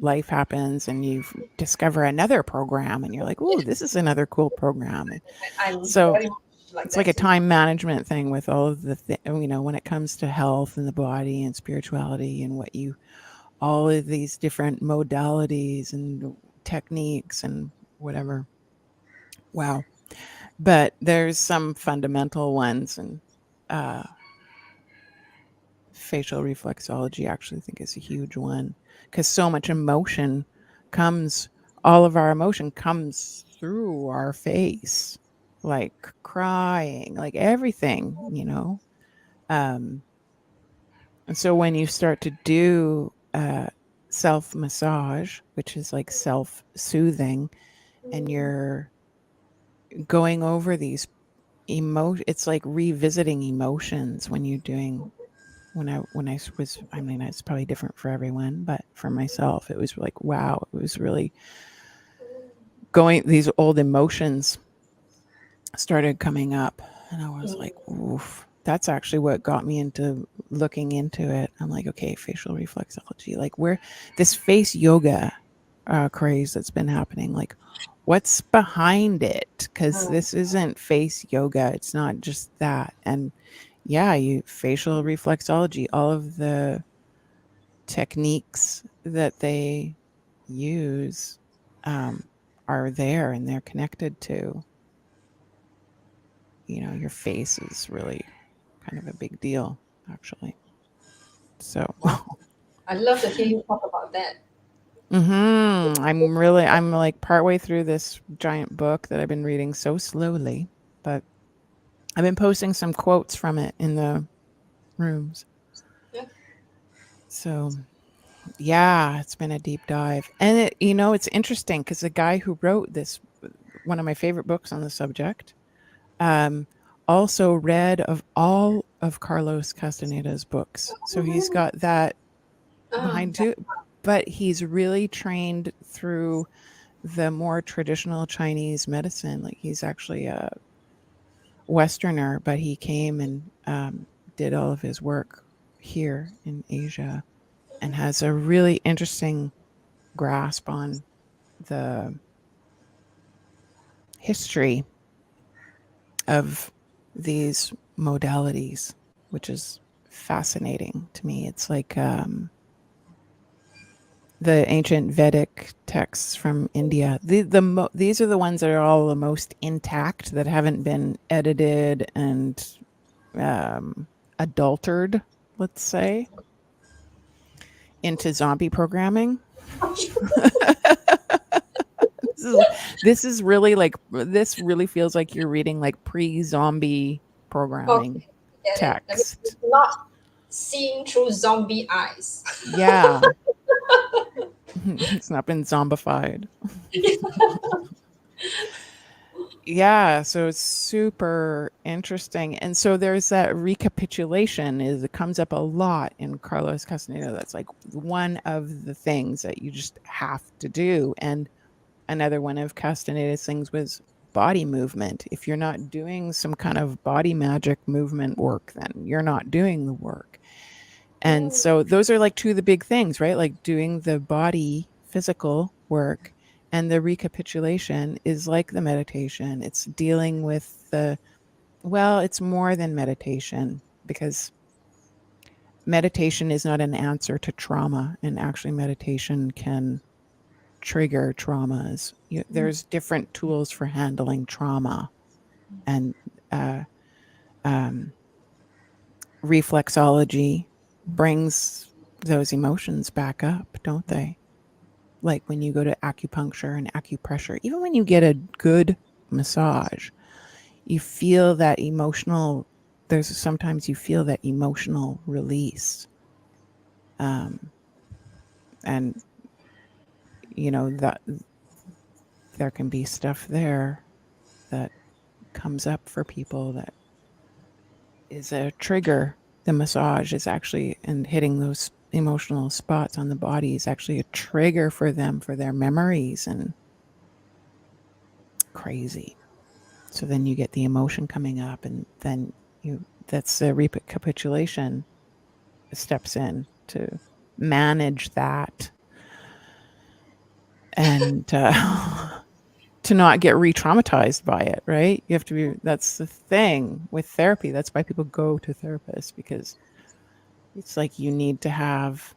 life happens and you discover another program and you're like, oh, this is another cool program. I'm so very like It's like a that. time management thing with all of the when it comes to health and the body and spirituality and all of these different modalities and techniques and whatever. Wow. But there's some fundamental ones, and facial reflexology actually think is a huge one, because so much emotion all of our emotion comes through our face, like crying, like everything, and so when you start to do self massage, which is like self soothing, and you're going over these it's like revisiting emotions when you're doing when I was, I mean, it's probably different for everyone, but for myself it was like, wow, it was really these old emotions started coming up, and I was like, oof, that's actually what got me into looking into it. I'm like, okay, facial reflexology, like where this face yoga craze that's been happening, like what's behind it, because this isn't face yoga, it's not just that. And yeah, facial reflexology, all of the techniques that they use are there, and they're connected to, your face is really kind of a big deal, actually. So I love to hear you talk about that. I'm like partway through this giant book that I've been reading so slowly, but I've been posting some quotes from it in the rooms. Yeah. So yeah, it's been a deep dive. And it's interesting because the guy who wrote this, one of my favorite books on the subject, also read of all of Carlos Castaneda's books. So he's got that behind too, but he's really trained through the more traditional Chinese medicine. Like he's actually a Westerner, but he came and did all of his work here in Asia, and has a really interesting grasp on the history of these modalities, which is fascinating to me. It's like the ancient Vedic texts from India. These are the ones that are all the most intact, that haven't been edited and adulterated, let's say, into zombie programming. This is really like, this really feels like you're reading like pre-zombie programming text. It's not seen through zombie eyes. Yeah. It's not been zombified. Yeah, so it's super interesting. And so there's that recapitulation, it comes up a lot in Carlos Castaneda. That's like one of the things that you just have to do. And another one of Castaneda's things was body movement. If you're not doing some kind of body magic movement work, then you're not doing the work. And so those are like two of the big things, right? Like doing the body physical work, and the recapitulation is like the meditation. It's dealing with it's more than meditation, because meditation is not an answer to trauma. And actually meditation can trigger traumas. There's different tools for handling trauma, and reflexology brings those emotions back up, don't they? Like when you go to acupuncture and acupressure, even when you get a good massage, you feel that sometimes you feel that emotional release. And that there can be stuff there that comes up for people that is a trigger. The massage is actually, and hitting those emotional spots on the body is actually a trigger for them, for their memories, and crazy. So then you get the emotion coming up, and then that's the recapitulation steps in to manage that. And to not get re-traumatized by it, right? You have to be, that's the thing with therapy. That's why people go to therapists, because it's like you need to have,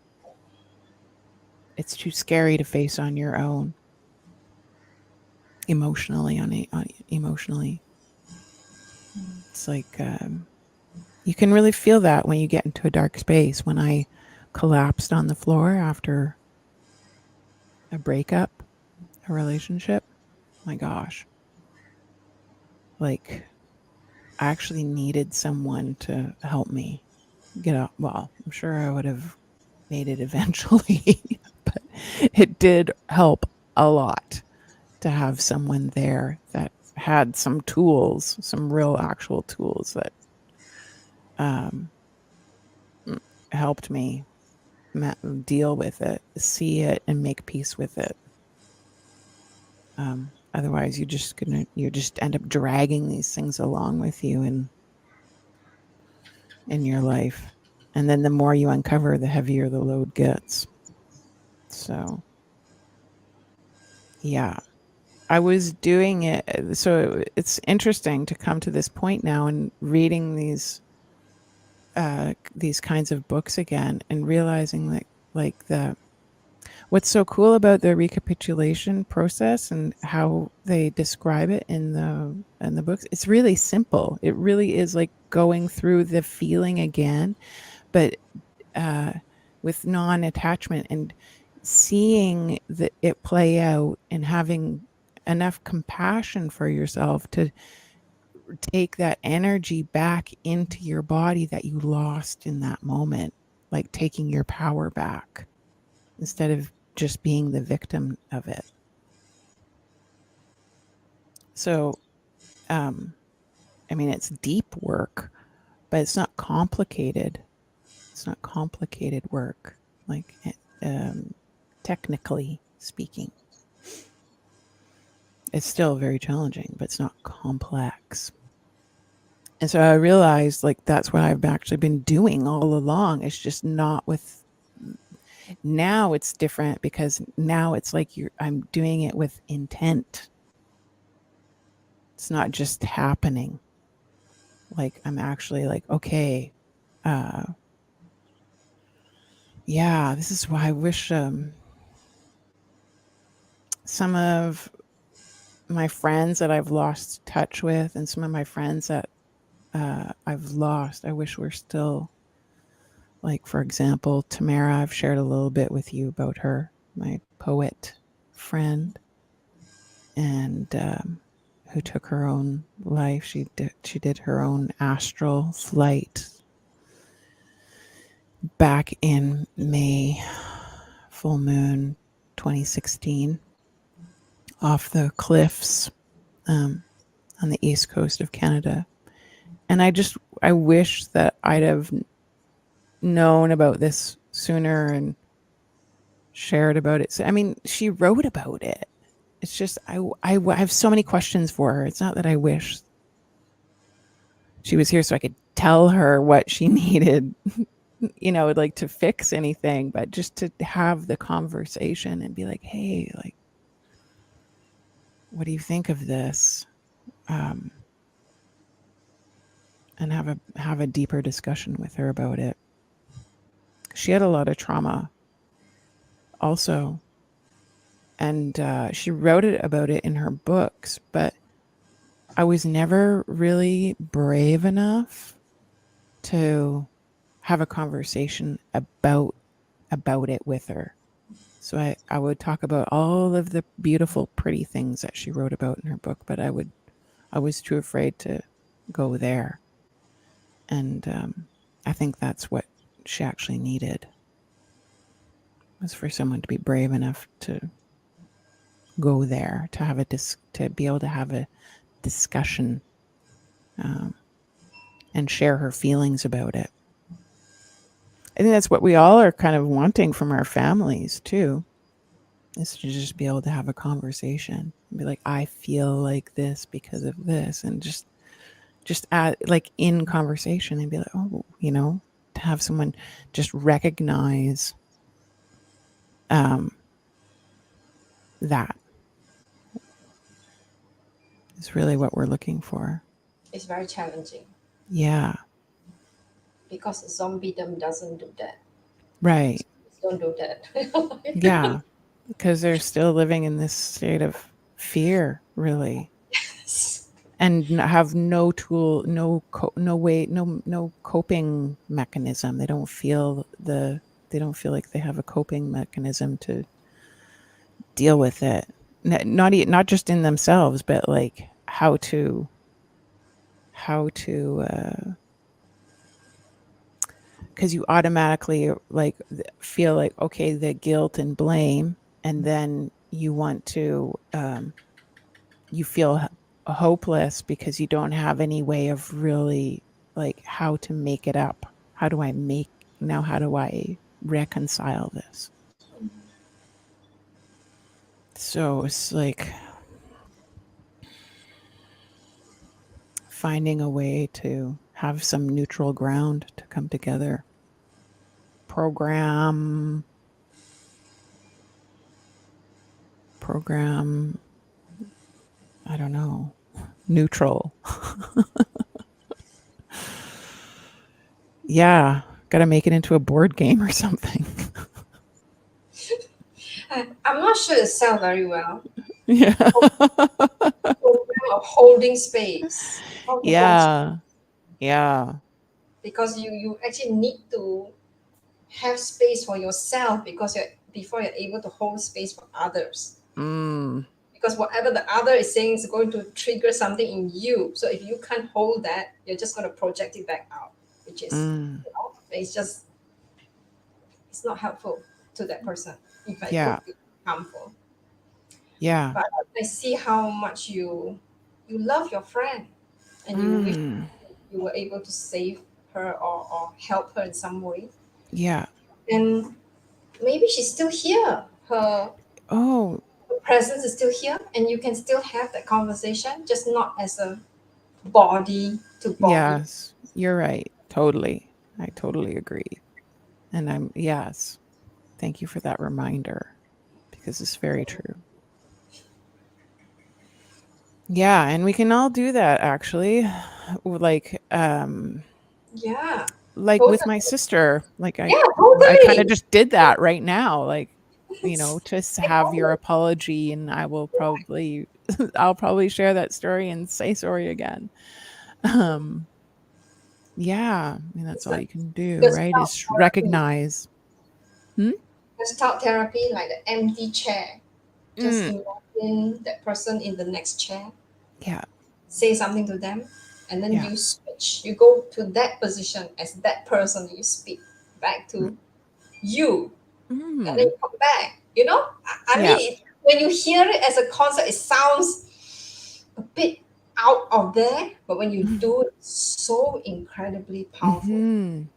it's too scary to face on your own emotionally, emotionally. It's like, you can really feel that when you get into a dark space. When I collapsed on the floor after a breakup, a relationship, my gosh, like I actually needed someone to help me get up. Well, I'm sure I would have made it eventually, but it did help a lot to have someone there that had some tools, some real actual tools that helped me deal with it, see it, and make peace with it. Otherwise, you just end up dragging these things along with you in your life, and then the more you uncover, the heavier the load gets. So, yeah, I was doing it. So it's interesting to come to this point now and reading these kinds of books again, and realizing that, like, what's so cool about the recapitulation process and how they describe it in the books, it's really simple. It really is like going through the feeling again, but with non-attachment, and seeing it play out, and having enough compassion for yourself to take that energy back into your body that you lost in that moment, like taking your power back instead of just being the victim of it. So, I mean, it's deep work, but it's not complicated. It's not complicated work, like, technically speaking. It's still very challenging, but it's not complex. And so I realized, like, that's what I've actually been doing all along. It's just not with, now it's different, because now it's like I'm doing it with intent. It's not just happening. Like, I'm actually like, okay, yeah, this is why I wish some of my friends that I've lost touch with, and some of my friends that I've lost, I wish we're still, like, for example, Tamara, I've shared a little bit with you about her, my poet friend, and who took her own life. She did her own astral flight back in May, full moon 2016, off the cliffs on the east coast of Canada. And I wish that I'd have known about this sooner and shared about it. So, I mean, she wrote about it. It's just, I have so many questions for her. It's not that I wish she was here so I could tell her what she needed, like, to fix anything, but just to have the conversation and be like, hey, like, what do you think of this? And have a deeper discussion with her about it. She had a lot of trauma also, and she wrote about it in her books, but I was never really brave enough to have a conversation about it with her. So I would talk about all of the beautiful, pretty things that she wrote about in her book, but I was too afraid to go there. And I think that's what she actually needed, was for someone to be brave enough to go there, to have to be able to have a discussion, and share her feelings about it. I think that's what we all are kind of wanting from our families too, is to just be able to have a conversation and be like, I feel like this because of this, and just add, like, in conversation, and be like, oh, to have someone just recognize that. is really what we're looking for. It's very challenging Yeah. because zombiedom doesn't do that. Right. Don't do that. Yeah. Because they're still living in this state of fear, really. And have no tool, no coping mechanism. They don't feel like they have a coping mechanism to deal with it. Not just in themselves, but like how to because you automatically like feel like, okay, the guilt and blame, and then you want to you feel hopeless because you don't have any way of really like how to make it up. How do I reconcile this? So it's like finding a way to have some neutral ground to come together. Program, I don't know, neutral. Yeah, got to make it into a board game or something. I'm not sure it sounds very well. Yeah. Program of holding space. How to hold Yeah. Yeah. because you actually need to have space for yourself before you're able to hold space for others. Because whatever the other is saying is going to trigger something in you. So if you can't hold that, you're just going to project it back out, which is it's not helpful to that person. In fact, it could be harmful. Yeah. But I see how much you love your friend, and you wish you were able to save her or help her in some way. Yeah. And maybe she's still here. Her presence is still here, and you can still have that conversation, just not as a body to body. Yes, you're right. Totally. I totally agree. And yes. Thank you for that reminder, because it's very true. Yeah, and we can all do that actually. Like like with my sister, like I kind of just did that right now, like, you know, to have your apology, and I'll probably share that story and say sorry again. Yeah, I mean, that's all you can do, right? Is recognize. Gestalt therapy, like the empty chair. Just imagine that person in the next chair. Yeah. Say something to them, and then you switch. You go to that position as that person. You speak back to you, and then you come back. You know, I mean, when you hear it as a concept, it sounds a bit out of there, but when you do it, it's so incredibly powerful.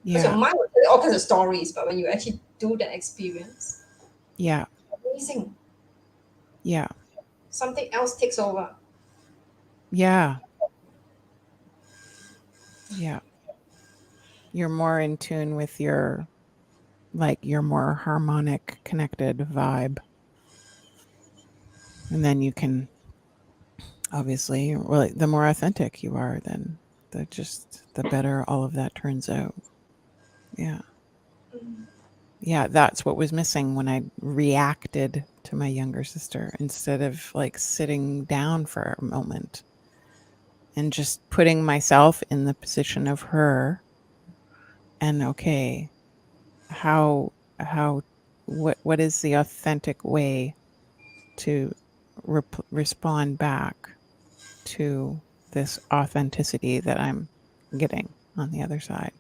Because your mind will tell you all kinds of stories, but when you actually do that experience, amazing. Yeah. Something else takes over. Yeah. Yeah. You're more in tune with your more harmonic, connected vibe. And then you can obviously, the more authentic you are, then the better all of that turns out. Yeah. Yeah, that's what was missing when I reacted to my younger sister, instead of like sitting down for a moment and just putting myself in the position of her. And okay, what is the authentic way to respond back to this authenticity that I'm getting on the other side?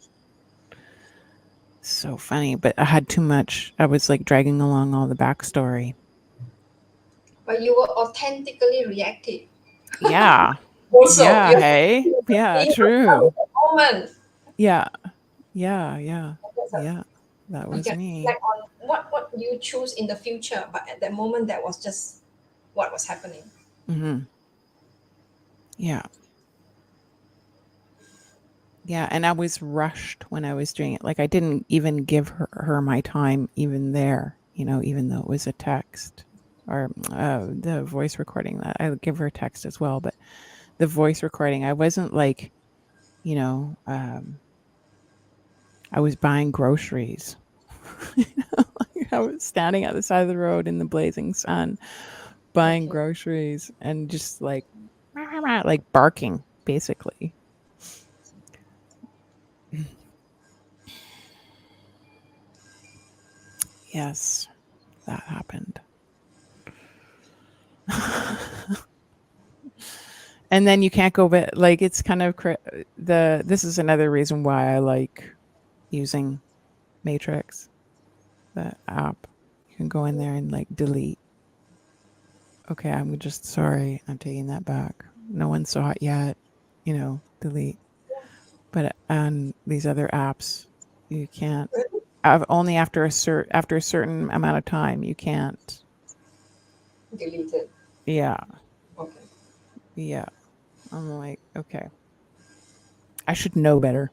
So funny, but I had too much. I was like dragging along all the backstory. But you were authentically reactive. Yeah. Also, yeah. Hey. Yeah. True. Moment. Yeah. Yeah. Yeah. Yeah. That was me. Like on what you choose in the future, but at that moment, that was just what was happening. Yeah. Yeah, and I was rushed when I was doing it. Like I didn't even give her my time even there, you know, even though it was a text or the voice recording that I give her a text as well, but the voice recording, I wasn't like, you know, I was buying groceries. You know, like I was standing at the side of the road in the blazing sun, buying Okay. groceries and just like barking, basically. Yes, that happened. And then you can't go back. Like it's kind of this is another reason why I like using Matrix, the app. You can go in there and like delete. Okay, I'm just sorry. I'm taking that back. No one saw it yet. You know, delete. But on these other apps, you can't. Only after a certain amount of time, you can't. Delete it. Yeah, Okay. yeah. I'm like, okay. I should know better.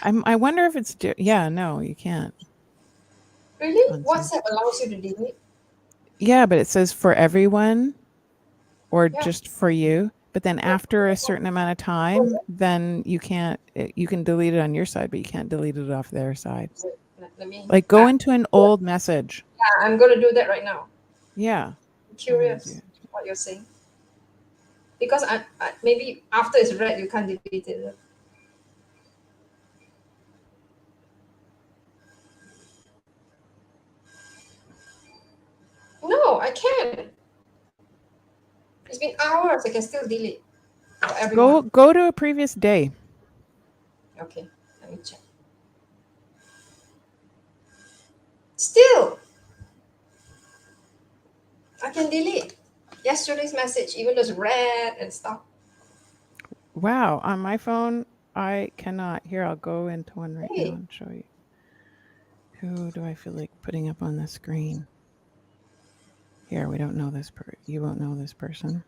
I wonder if it's yeah. No, you can't. Really? On some- WhatsApp allows you to delete? Yeah, but it says for everyone or Yeah. just for you. But then after a certain amount of time, then you can't. You can delete it on your side, but you can't delete it off their side. Let me. Like go into an old message. Yeah, I'm gonna do that right now. Yeah. I'm curious what you're saying. Because I maybe after it's read, you can't delete it. No, I can. It's been hours. I can still delete. For everyone. Go to a previous day. Okay, let me check. Still, I can delete yesterday's message, even though it's red and stuff. Wow, on my phone, I cannot. Here, I'll go into one right Hey. now and show you. Who do I feel like putting up on the screen? Here, we don't know this you won't know this person.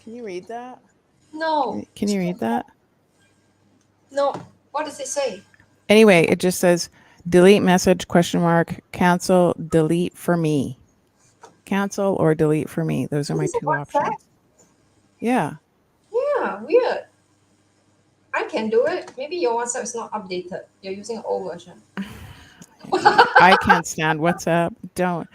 Can you read that? No. Can you read that? No. What does it say? Anyway, it just says delete message ? Cancel, delete for me. Cancel or delete for me. Those are my Is it two WhatsApp? options. Yeah. Yeah, weird. I can do it. Maybe your WhatsApp is not updated. You're using an old version. I can't stand WhatsApp. Don't.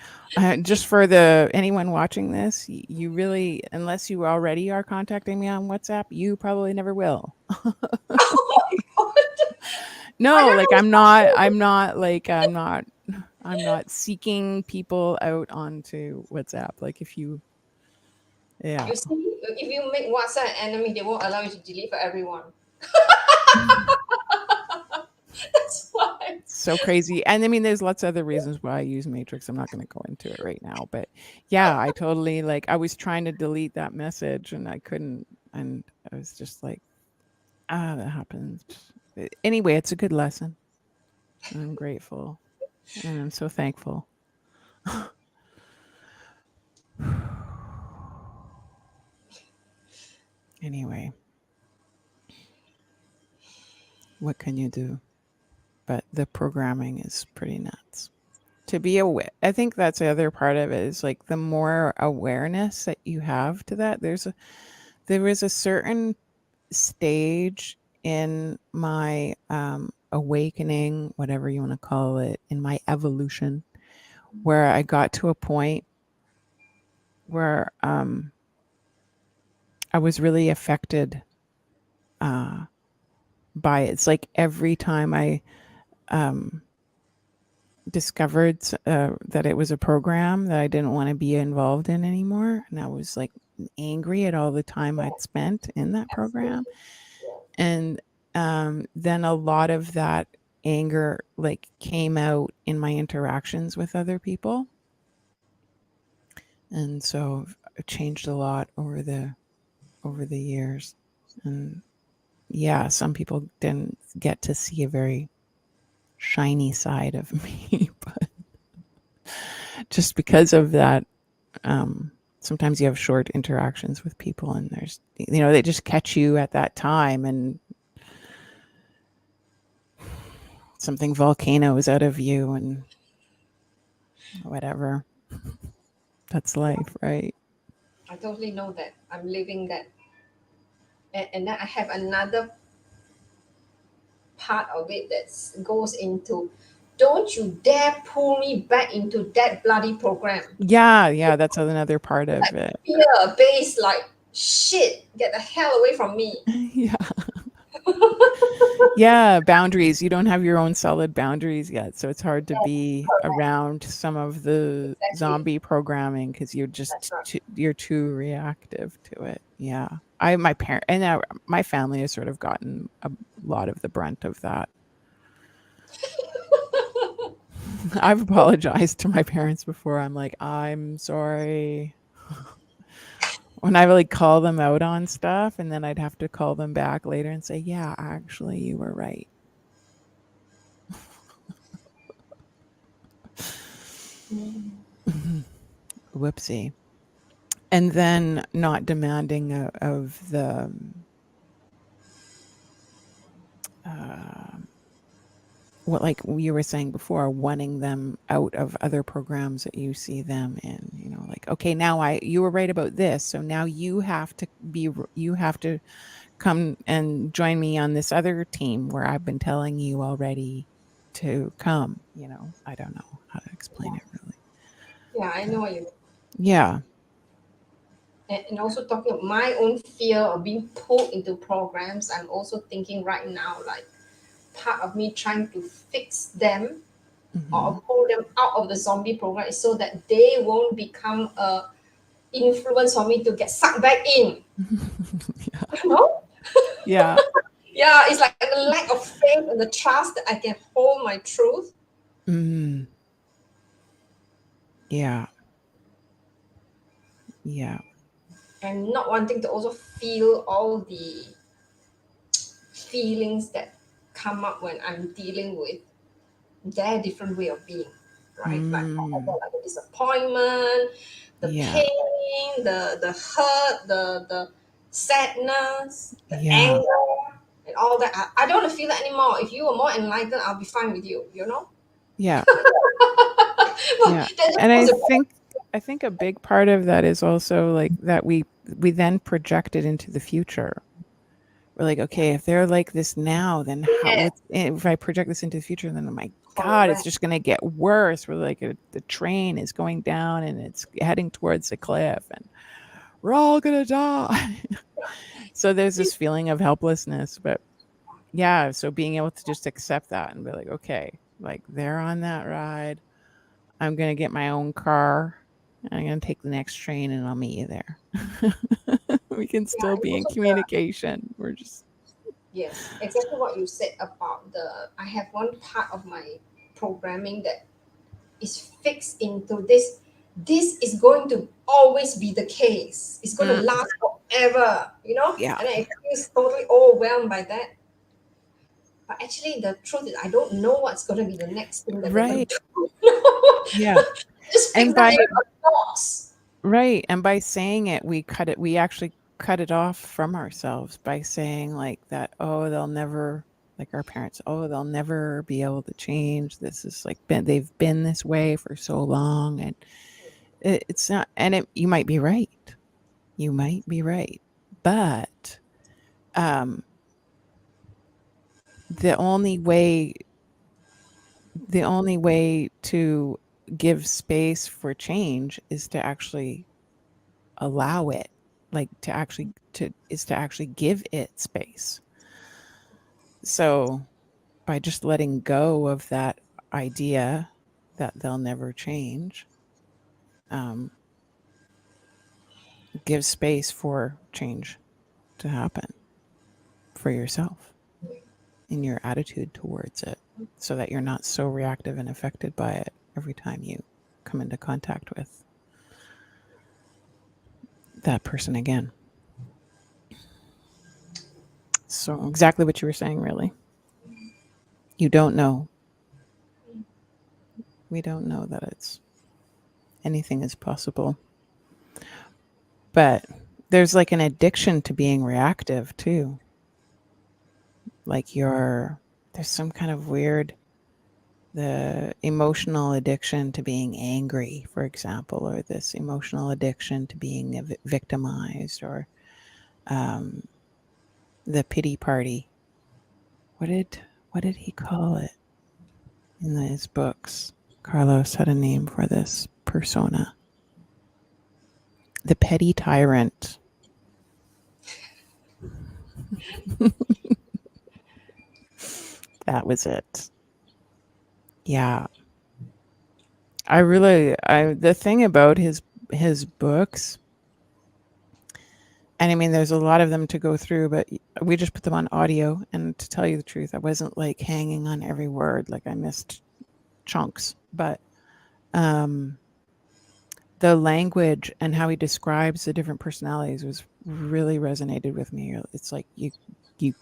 Just for anyone watching this, you really, unless you already are contacting me on WhatsApp, you probably never will. Oh my god. No, like don't I'm not seeking people out onto WhatsApp. Like if you, yeah. You see, if you make WhatsApp an enemy, they won't allow you to delete for everyone. That's why. It's so crazy. And I mean, there's lots of other reasons why I use Matrix. I'm not going to go into it right now, but yeah, I totally I was trying to delete that message and I couldn't. And I was just like, that happens. Anyway, it's a good lesson. I'm grateful and I'm so thankful. Anyway, what can you do? But the programming is pretty nuts. To be aware, I think that's the other part of it is like the more awareness that you have to that, there is a certain stage in my awakening, whatever you want to call it, in my evolution, where I got to a point where I was really affected by it. It's like every time I discovered that it was a program that I didn't want to be involved in anymore, and I was like angry at all the time I'd spent in that program. And then a lot of that anger like came out in my interactions with other people, and so it changed a lot over the years. And yeah, some people didn't get to see a very shiny side of me, but just because of that, sometimes you have short interactions with people and there's, they just catch you at that time, and something volcanoes out of you and whatever. That's life, right? I totally know that. I'm living that. And then I have another part of it that goes into, don't you dare pull me back into that bloody program. Yeah, that's another part of it. Fear based, like, shit, get the hell away from me. Yeah. Yeah, boundaries. You don't have your own solid boundaries yet, so it's hard to be around some of the Exactly. zombie programming because you're just That's right. you're too reactive to it. Yeah, my family has sort of gotten a lot of the brunt of that. I've apologized to my parents before. I'm like, I'm sorry. When I would call them out on stuff, and then I'd have to call them back later and say, yeah, actually, you were right. Whoopsie. And then not demanding of the what, like you were saying before, wanting them out of other programs that you see them in, like, okay, now you were right about this, so now you have to come and join me on this other team where I've been telling you already to come. I don't know how to explain it really. Yeah, I know what you mean. Yeah. And also talking about my own fear of being pulled into programs, I'm also thinking right now, like, part of me trying to fix them or pull them out of the zombie program is so that they won't become a influence for me to get sucked back in. You know? Yeah. Yeah, it's like the lack of faith and the trust that I can hold my truth. Mm. Yeah. Yeah. And not wanting to also feel all the feelings that come up when I'm dealing with their different way of being, right? Like the disappointment, the pain, the hurt, the sadness, the anger, and all that. I don't want to feel that anymore. If you were more enlightened, I'll be fine with you. Yeah. Well, Yeah. that just And goes about- I think a big part of that is also like that we then project it into the future. We're like, okay, if they're like this now, then if I project this into the future, then oh my God, it's just going to get worse. We're like, the train is going down and it's heading towards the cliff and we're all going to die. So there's this feeling of helplessness. But yeah, so being able to just accept that and be like, okay, like they're on that ride. I'm going to get my own car. I'm going to take the next train and I'll meet you there. We can still be in communication. We're just... Yes, exactly what you said about I have one part of my programming that is fixed into this. This is going to always be the case. It's going to last forever, Yeah. And I feel totally overwhelmed by that. But actually, the truth is, I don't know what's going to be the next thing that we're going to do. Yeah. Just fix that in a box. Right. And by saying it, we actually cut it off from ourselves by saying like that, oh, they'll never, like our parents, oh, they'll never be able to change. This is like they've been this way for so long. And it's not, and you might be right. You might be right. But the only way to give space for change is to actually allow it, like to actually give it space. So by just letting go of that idea that they'll never change, give space for change to happen for yourself in your attitude towards it, so that you're not so reactive and affected by it every time you come into contact with that person again. So exactly what you were saying, really. You don't know. We don't know that anything is possible. But there's like an addiction to being reactive too. Like there's some kind of weird the emotional addiction to being angry, for example, or this emotional addiction to being victimized, or the pity party. What did he call it in his books? Carlos had a name for this persona. The petty tyrant. That was it. Yeah. The thing about his books, and I mean, there's a lot of them to go through, but we just put them on audio. And to tell you the truth, I wasn't like hanging on every word, like I missed chunks. But the language and how he describes the different personalities was really resonated with me. It's like you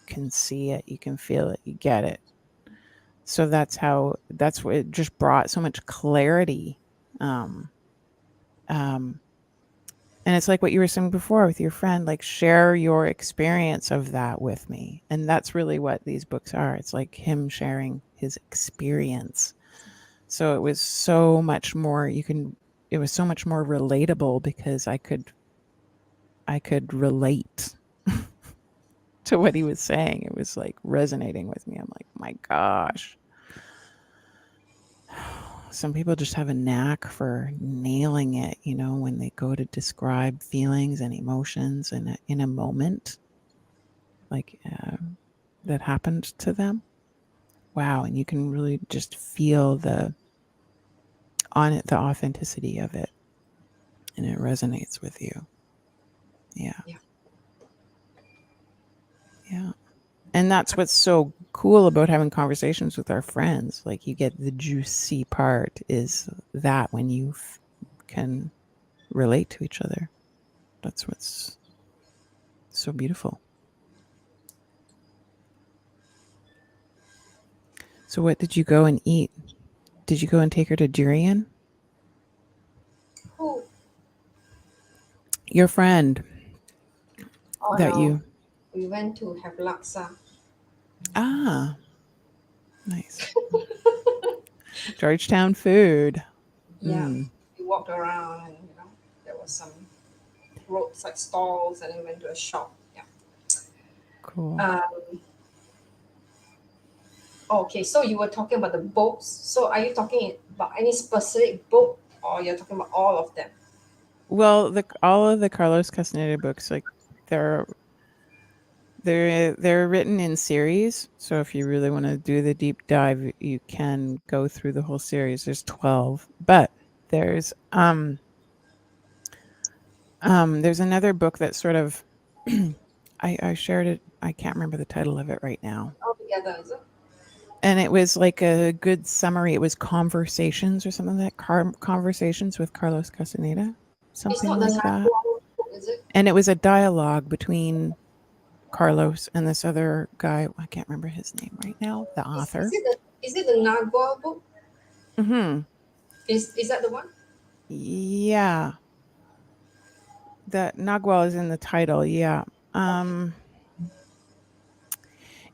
can see it, you can feel it, you get it. So that's what it just brought so much clarity. And it's like what you were saying before with your friend, like share your experience of that with me. And that's really what these books are. It's like him sharing his experience. So it was so much more, it was so much more relatable because I could relate to what he was saying. It was like resonating with me. I'm like, my gosh. Some people just have a knack for nailing it, when they go to describe feelings and emotions in a moment, like that happened to them. Wow. And you can really just feel the authenticity of it, and it resonates with you. Yeah. And that's what's so cool about having conversations with our friends. Like, you get the juicy part is that when you can relate to each other. That's what's so beautiful. So what did you go and eat? Did you go and take her to Durian? Who? Your friend. Oh, that no. you... We went to have laksa. Ah, nice. Georgetown food. Yeah. We walked around and, there was some roadside stalls, and then we went to a shop. Yeah. Cool. Okay, so you were talking about the books. So are you talking about any specific book, or you're talking about all of them? Well, all of the Carlos Castaneda books, like they're written in series. So if you really want to do the deep dive, you can go through the whole series. There's 12, but there's another book that sort of I shared it. I can't remember the title of it right now. All together, is it? And it was like a good summary. It was Conversations or something like that. Conversations with Carlos Castaneda, something like that. Book, is it? And it was a dialogue between Carlos and this other guy. I can't remember his name right now. The author. Is it the Nagual book? Mm-hmm. Is that the one? Yeah. The Nagual is in the title. Yeah.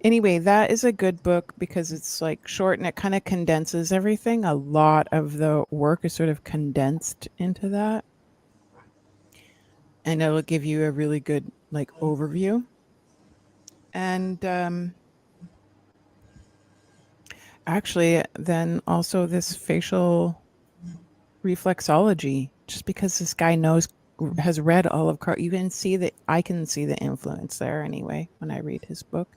Anyway, that is a good book because it's like short and it kind of condenses everything. A lot of the work is sort of condensed into that. And it'll give you a really good like overview. And actually, then also this facial reflexology, just because this guy has read all of you can see that I can see the influence there anyway when I read his book.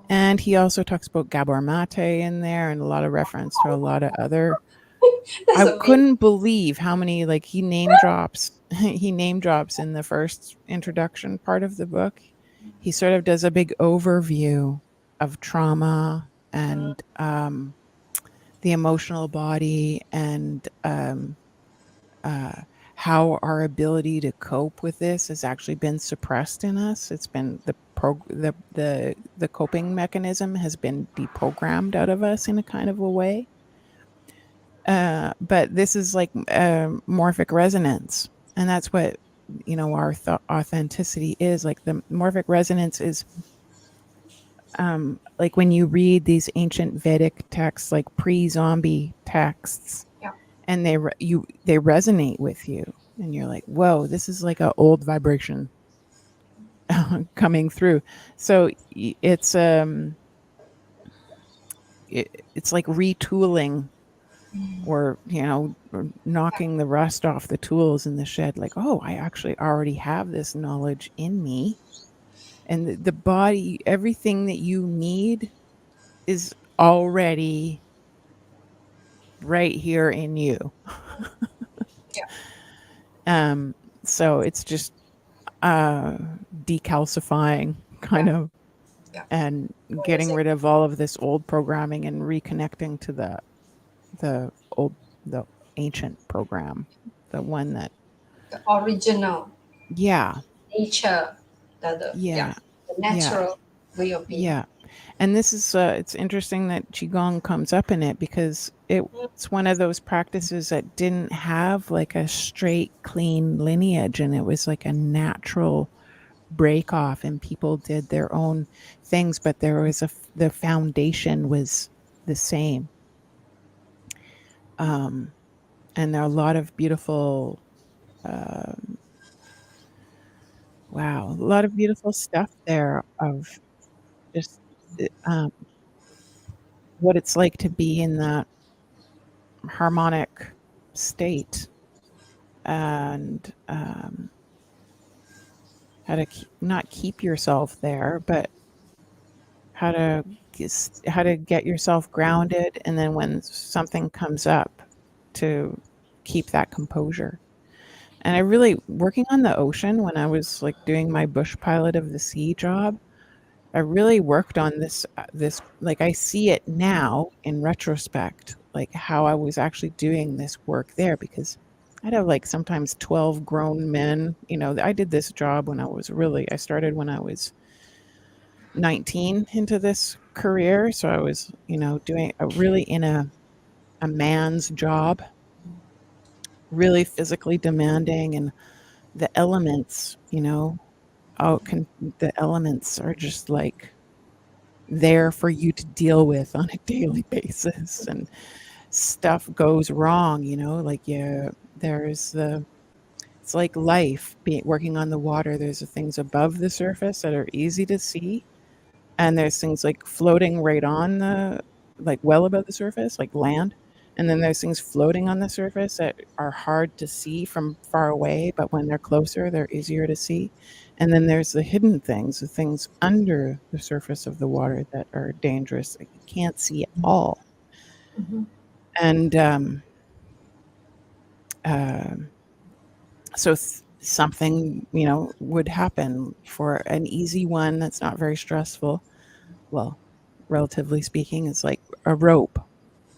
And he also talks about Gabor Mate in there and a lot of reference to a lot of other. I couldn't believe how many he name drops. He name drops in the first introduction part of the book. He sort of does a big overview of trauma and the emotional body and how our ability to cope with this has actually been suppressed in us. It's been the coping mechanism has been deprogrammed out of us in a kind of a way. But this is like morphic resonance, and that's what our authenticity is. Like the morphic resonance is like when you read these ancient Vedic texts, like pre-zombie texts, Yeah. and they resonate with you, and you're like, whoa, this is like an old vibration coming through. So it's it's like retooling, or or knocking the rust off the tools in the shed. Like, oh, I actually already have this knowledge in me, and the body, everything that you need is already right here in you. Yeah. So it's just decalcifying kind Yeah. of, Yeah. and What getting was it? rid of all of this old programming and reconnecting to the old, the ancient program, the one that, The original yeah, nature, the yeah, yeah, natural way of being. yeah. And this is it's interesting that qigong comes up in it, because it's one of those practices that didn't have like a straight clean lineage, and it was like a natural break off, and people did their own things, but there was the foundation was the same. And there are a lot of beautiful, wow, a lot of beautiful stuff there of just um, what it's like to be in that harmonic state, and how to not keep yourself there, but how to get yourself grounded, and then when something comes up, to keep that composure. And I really, working on the ocean when I was like doing my bush pilot of the sea job, I really worked on this, like, I see it now in retrospect, like how I was actually doing this work there, because I'd have like sometimes 12 grown men. I did this job I started when I was 19 into this career. So I was, doing really in a man's job, really physically demanding, and the elements, the elements are just like there for you to deal with on a daily basis, and stuff goes wrong, like, yeah, it's like life working on the water. There's the things above the surface that are easy to see, and there's things like floating right on like well above the surface, like land. And then there's things floating on the surface that are hard to see from far away, but when they're closer, they're easier to see. And then there's the hidden things, the things under the surface of the water that are dangerous, that you can't see at all. Mhm. And uh, so something, would happen for an easy one that's not very stressful. Well, relatively speaking, it's like a rope,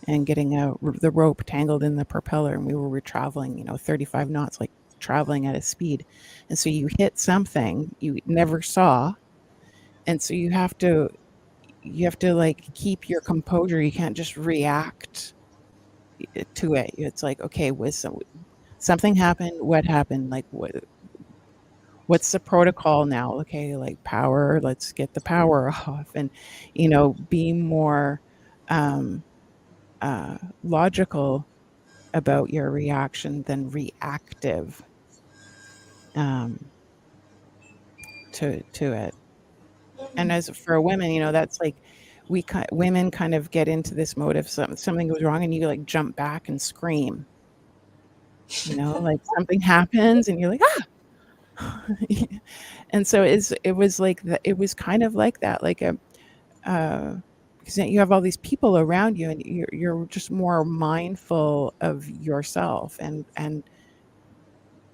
and getting the rope tangled in the propeller, and we were traveling, 35 knots, like traveling at a speed. And so you hit something you never saw, and so you have to like keep your composure. You can't just react to it. It's like, okay, something happened, what happened, like what's the protocol now? Okay, like power, let's get the power off, and be more um logical about your reaction than reactive um, to it. And as for women, that's like women kind of get into this mode if something goes wrong, and you like jump back and scream. Like something happens, and you're like, ah. And so it was like that. It was kind of like that, like a. Because you have all these people around you, and you're just more mindful of yourself, and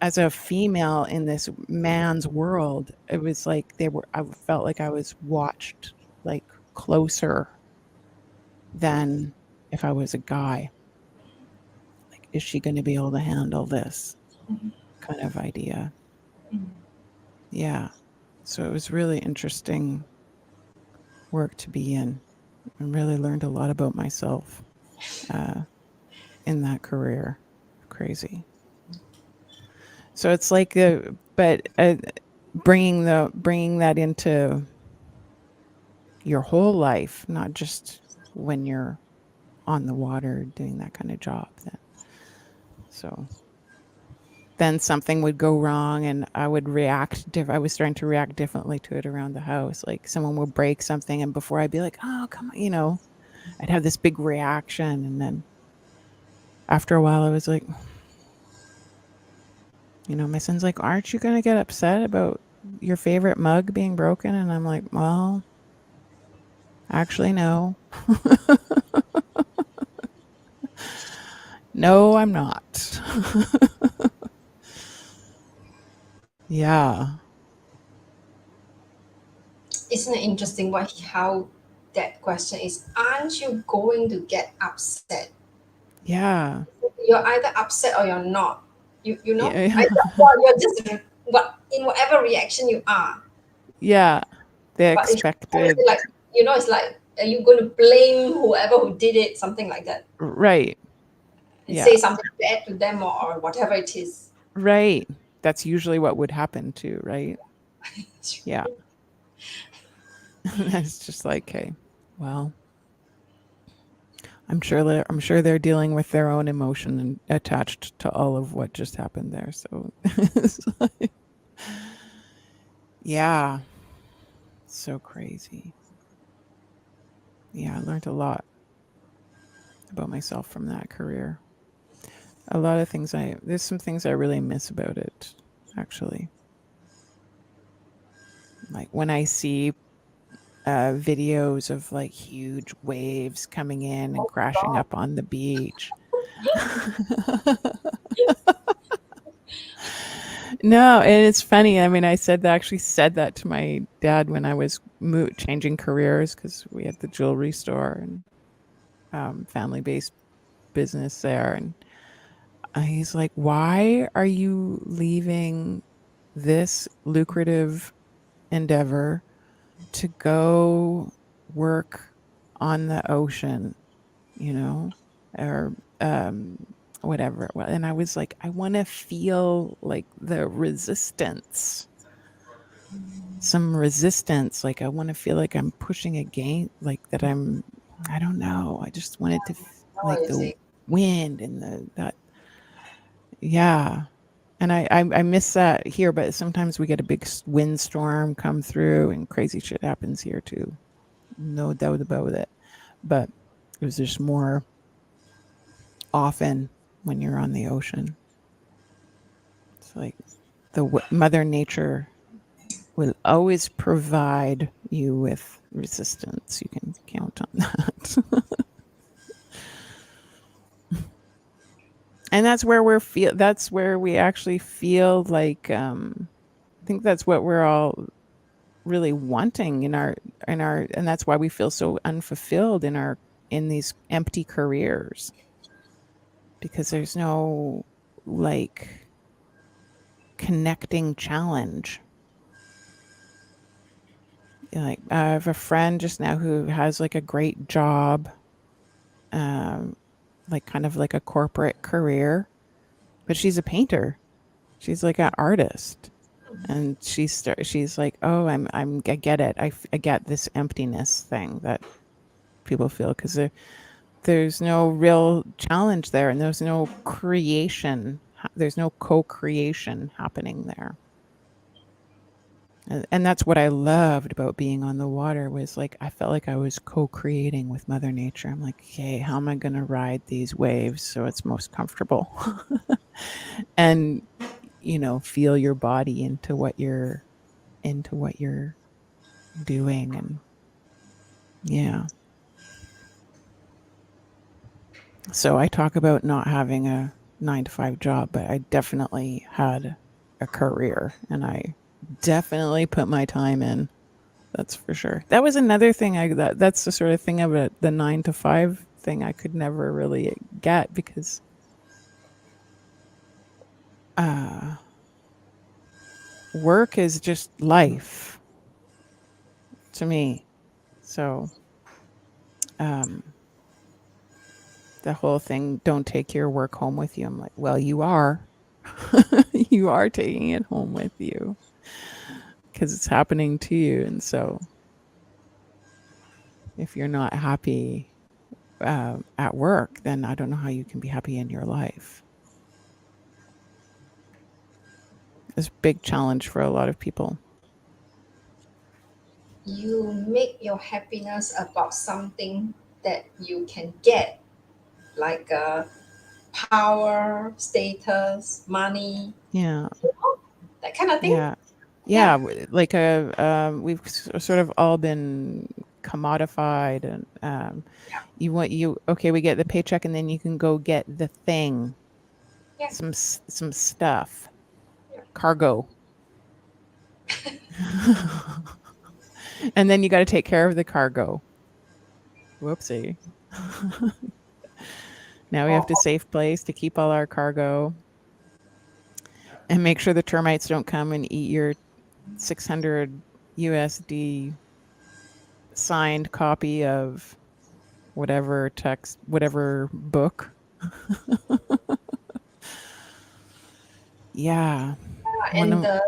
as a female in this man's world, it was like I felt like I was watched like closer than if I was a guy. Like, is she going to be able to handle this kind of idea? Yeah. So it was really interesting work to be in, and really learned a lot about myself in that career. Crazy. So it's like, bringing that into, your whole life, not just when you're on the water doing that kind of job. Then something would go wrong and I would react I was starting to react differently to it around the house. Like someone would break something and before I'd be like, oh, come on, I'd have this big reaction. And then after a while I was like, my son's like, aren't you going to get upset about your favorite mug being broken? And I'm like, well, actually, no. No, I'm not. Yeah. Isn't it interesting how that question is? Aren't you going to get upset? Yeah. You're either upset or you're not. You know, Yeah. you're just in whatever reaction you are. Yeah. The But it's expected. like it's like, are you going to blame whoever who did it, something like that, Right. and Yeah. say something bad to them or whatever it is? Right. That's usually what would happen too, right? Yeah. That's just like, okay, well, I'm sure they're dealing with their own emotion and attached to all of what just happened there. So it's like, yeah, so crazy. Yeah, I learned a lot about myself from that career. A lot of things there's some things I really miss about it, actually. Like when I see videos of like huge waves coming in and crashing up on the beach. No, and it's funny. I mean, actually said that to my dad when I was changing careers because we had the jewelry store and family-based business there. And he's like, why are you leaving this lucrative endeavor to go work on the ocean, or whatever. And I was like, I want to feel like the resistance, some resistance. Like I want to feel like I'm pushing against, like that I don't know. I just wanted to like the wind and that. Yeah. And I miss that here, but sometimes we get a big windstorm come through and crazy shit happens here too. No doubt about it. But it was just more often when you're on the ocean. It's like the Mother Nature will always provide you with resistance. You can count on that. And that's where we actually feel like I think that's what we're all really wanting in our and that's why we feel so unfulfilled in these empty careers, because there's no like connecting challenge. Like I have a friend just now who has like a great job, like kind of like a corporate career, but she's a painter. She's like an artist. And she's like, oh, I get it. I get this emptiness thing that people feel because there's no real challenge there, and there's no creation. There's no co-creation happening there. And that's what I loved about being on the water was like I felt like I was co-creating with Mother Nature. I'm like, okay, how am I going to ride these waves so it's most comfortable? And feel your body into what you're doing. And yeah, so I talk about not having a 9-to-5 job, but I definitely had a career and I definitely put my time in. That's for sure. That was another thing that's the sort of thing about the 9-to-5 thing I could never really get, because work is just life to me. So the whole thing, don't take your work home with you. I'm like, well, you are. You are taking it home with you because it's happening to you. And so If you're not happy at work, then I don't know how you can be happy in your life. It's a big challenge for a lot of people. You make your happiness about something that you can get, like power, status, money, Yeah. that kind of thing. Yeah. Yeah. Like we've sort of all been commodified, and okay, we get the paycheck and then you can go get the thing. Yeah. Some stuff. Yeah. Cargo. And then you got to take care of the cargo. Whoopsie. Now we have to safe place to keep all our cargo and make sure the termites don't come and eat your 600 USD signed copy of whatever text, whatever book. Yeah. And the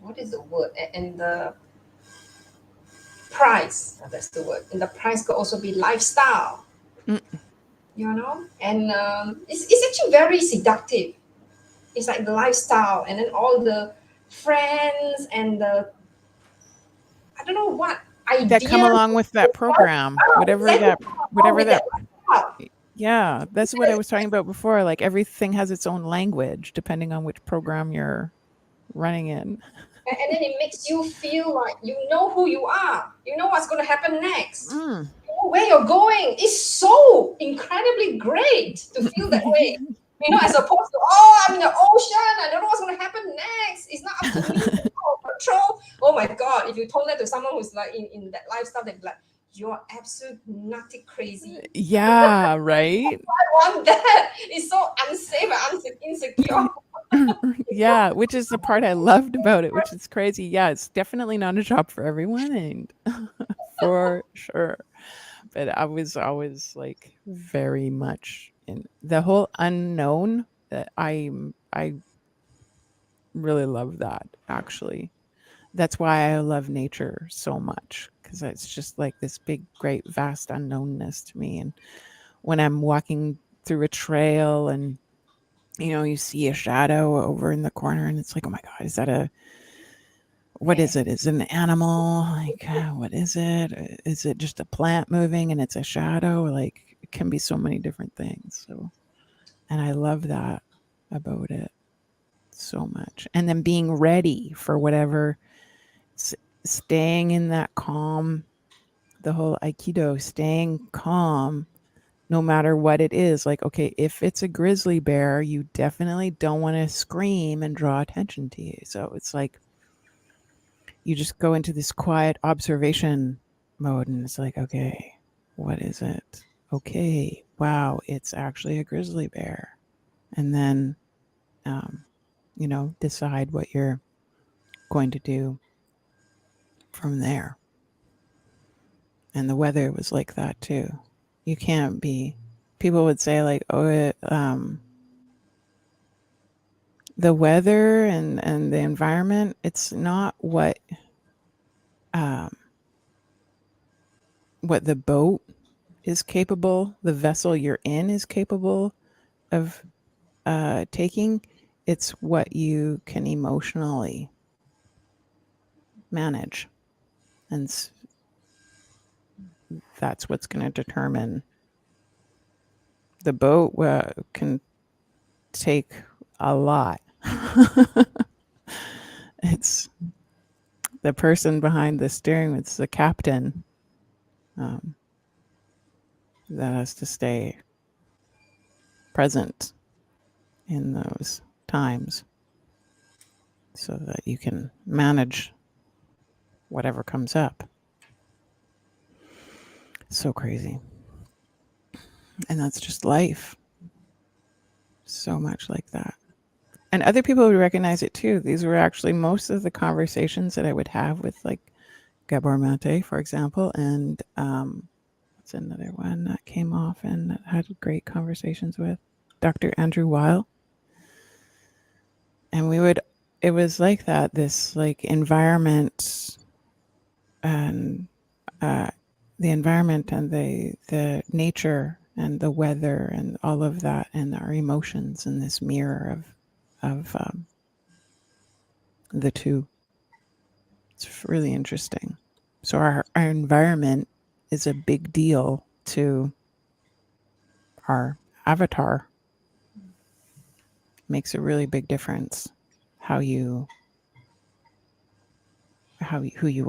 what is the word? And the price, that's the word. And the price could also be lifestyle. You know, and it's actually very seductive. It's like the lifestyle, and then all the friends and the, I don't know what ideas that come along with that program, whatever that. Yeah, that's what I was talking about before. Like everything has its own language depending on which program you're running in. And then it makes you feel like you know who you are. You know what's going to happen next. You know where you're going. It's so incredibly great to feel that way. You know, as opposed to, oh, I'm in the ocean, I don't know what's going to happen next. It's not up to me to control. Oh my God, if you told that to someone who's like in that lifestyle, they'd be like, you're absolute nutty crazy. Yeah, right? I want that. It's so unsafe and insecure. Yeah, which is the part I loved about it, which is crazy. Yeah, it's definitely not a job for everyone, and for sure. But I was always like very much in the whole unknown. That I really love that, actually. That's why I love nature so much, because it's just like this big, great, vast unknownness to me. And when I'm walking through a trail and you see a shadow over in the corner and it's like, oh my God, is that what is it? Is it an animal? Like, what is it? Is it just a plant moving and it's a shadow? Like, it can be so many different things. So, and I love that about it so much. And then being ready for whatever, staying in that calm, the whole Aikido, staying calm no matter what it is. Like, okay, if it's a grizzly bear, you definitely don't want to scream and draw attention to you. So it's like you just go into this quiet observation mode and it's like, okay, what is it? Okay, wow, it's actually a grizzly bear. And then, decide what you're going to do from there. And the weather was like that too. You can't be, people would say like, oh, the weather and the environment, it's not what the boat is capable, the vessel you're in is capable of taking. It's what you can emotionally manage. And that's what's going to determine. The boat can take a lot. It's the person behind the steering, it's the captain that has to stay present in those times so that you can manage whatever comes up. So crazy. And that's just life. So much like that. And other people would recognize it too. These were actually most of the conversations that I would have with like Gabor Mate, for example, and what's another one that came off and that had great conversations with? Dr. Andrew Weil. And it was like that, this like environment and the environment and the nature and the weather and all of that and our emotions in this mirror of the two. It's really interesting. So our environment is a big deal to our avatar. Makes a really big difference who you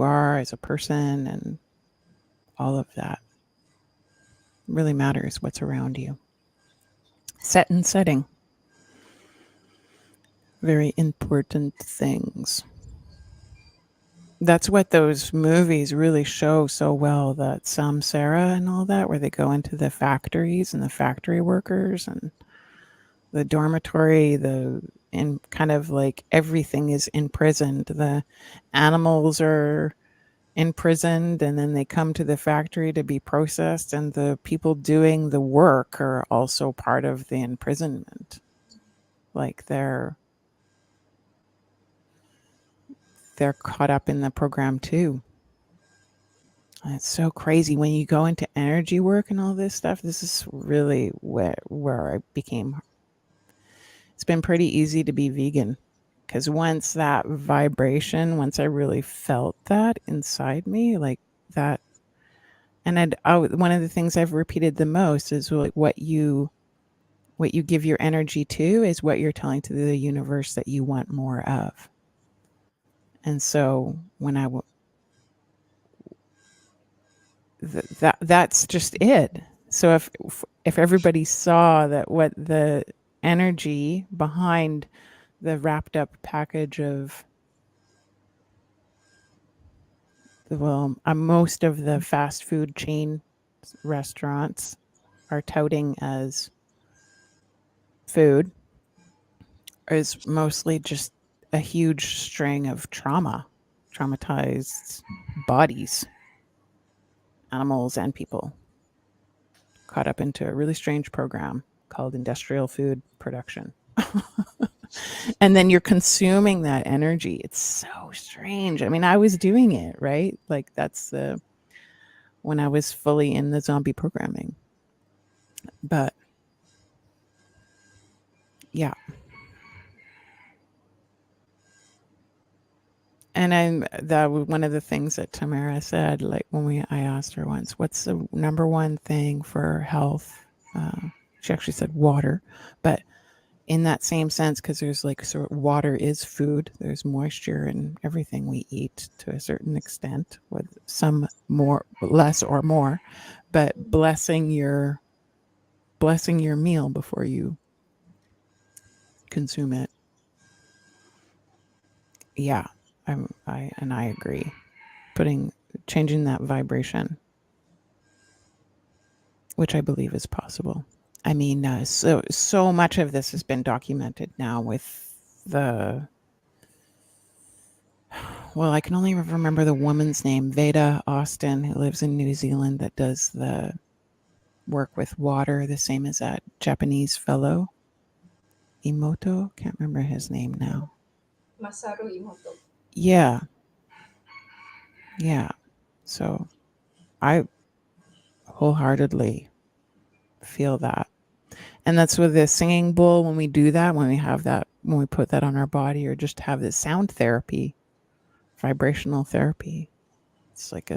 are as a person and all of that. It really matters what's around you. Set and setting. Very important things. That's what those movies really show so well, that Samsara and all that, where they go into the factories and the factory workers and the dormitory, and kind of like everything is imprisoned. The animals are imprisoned and then they come to the factory to be processed, and the people doing the work are also part of the imprisonment. Like they're caught up in the program too. And it's so crazy when you go into energy work and all this stuff. This is really where I became. It's been pretty easy to be vegan, because once that vibration, once I really felt that inside me, like that, and one of the things I've repeated the most is like what you give your energy to is what you're telling to the universe that you want more of. And so when that's just it. So if everybody saw that, what the energy behind the wrapped up package of, most of the fast food chain restaurants are touting as food, is mostly just a huge string of traumatized bodies, animals and people, caught up into a really strange program called industrial food production. And then you're consuming that energy. It's so strange. I mean, I was doing it, right? Like that's when I was fully in the zombie programming. But yeah. And that was one of the things that Tamara said, like when I asked her once, what's the number one thing for health? She actually said water, but in that same sense, because there's like, so water is food. There's moisture in everything we eat to a certain extent, with some more, less or more, but blessing your meal before you consume it. Yeah, I agree. Changing that vibration, which I believe is possible. I mean, so much of this has been documented now with I can only remember the woman's name, Veda Austin, who lives in New Zealand, that does the work with water, the same as that Japanese fellow, Emoto. Can't remember his name now. Masaru Emoto. Yeah. So I wholeheartedly feel that. And that's with the singing bowl. When we do that, when we put that on our body, or just have this sound therapy, vibrational therapy, it's like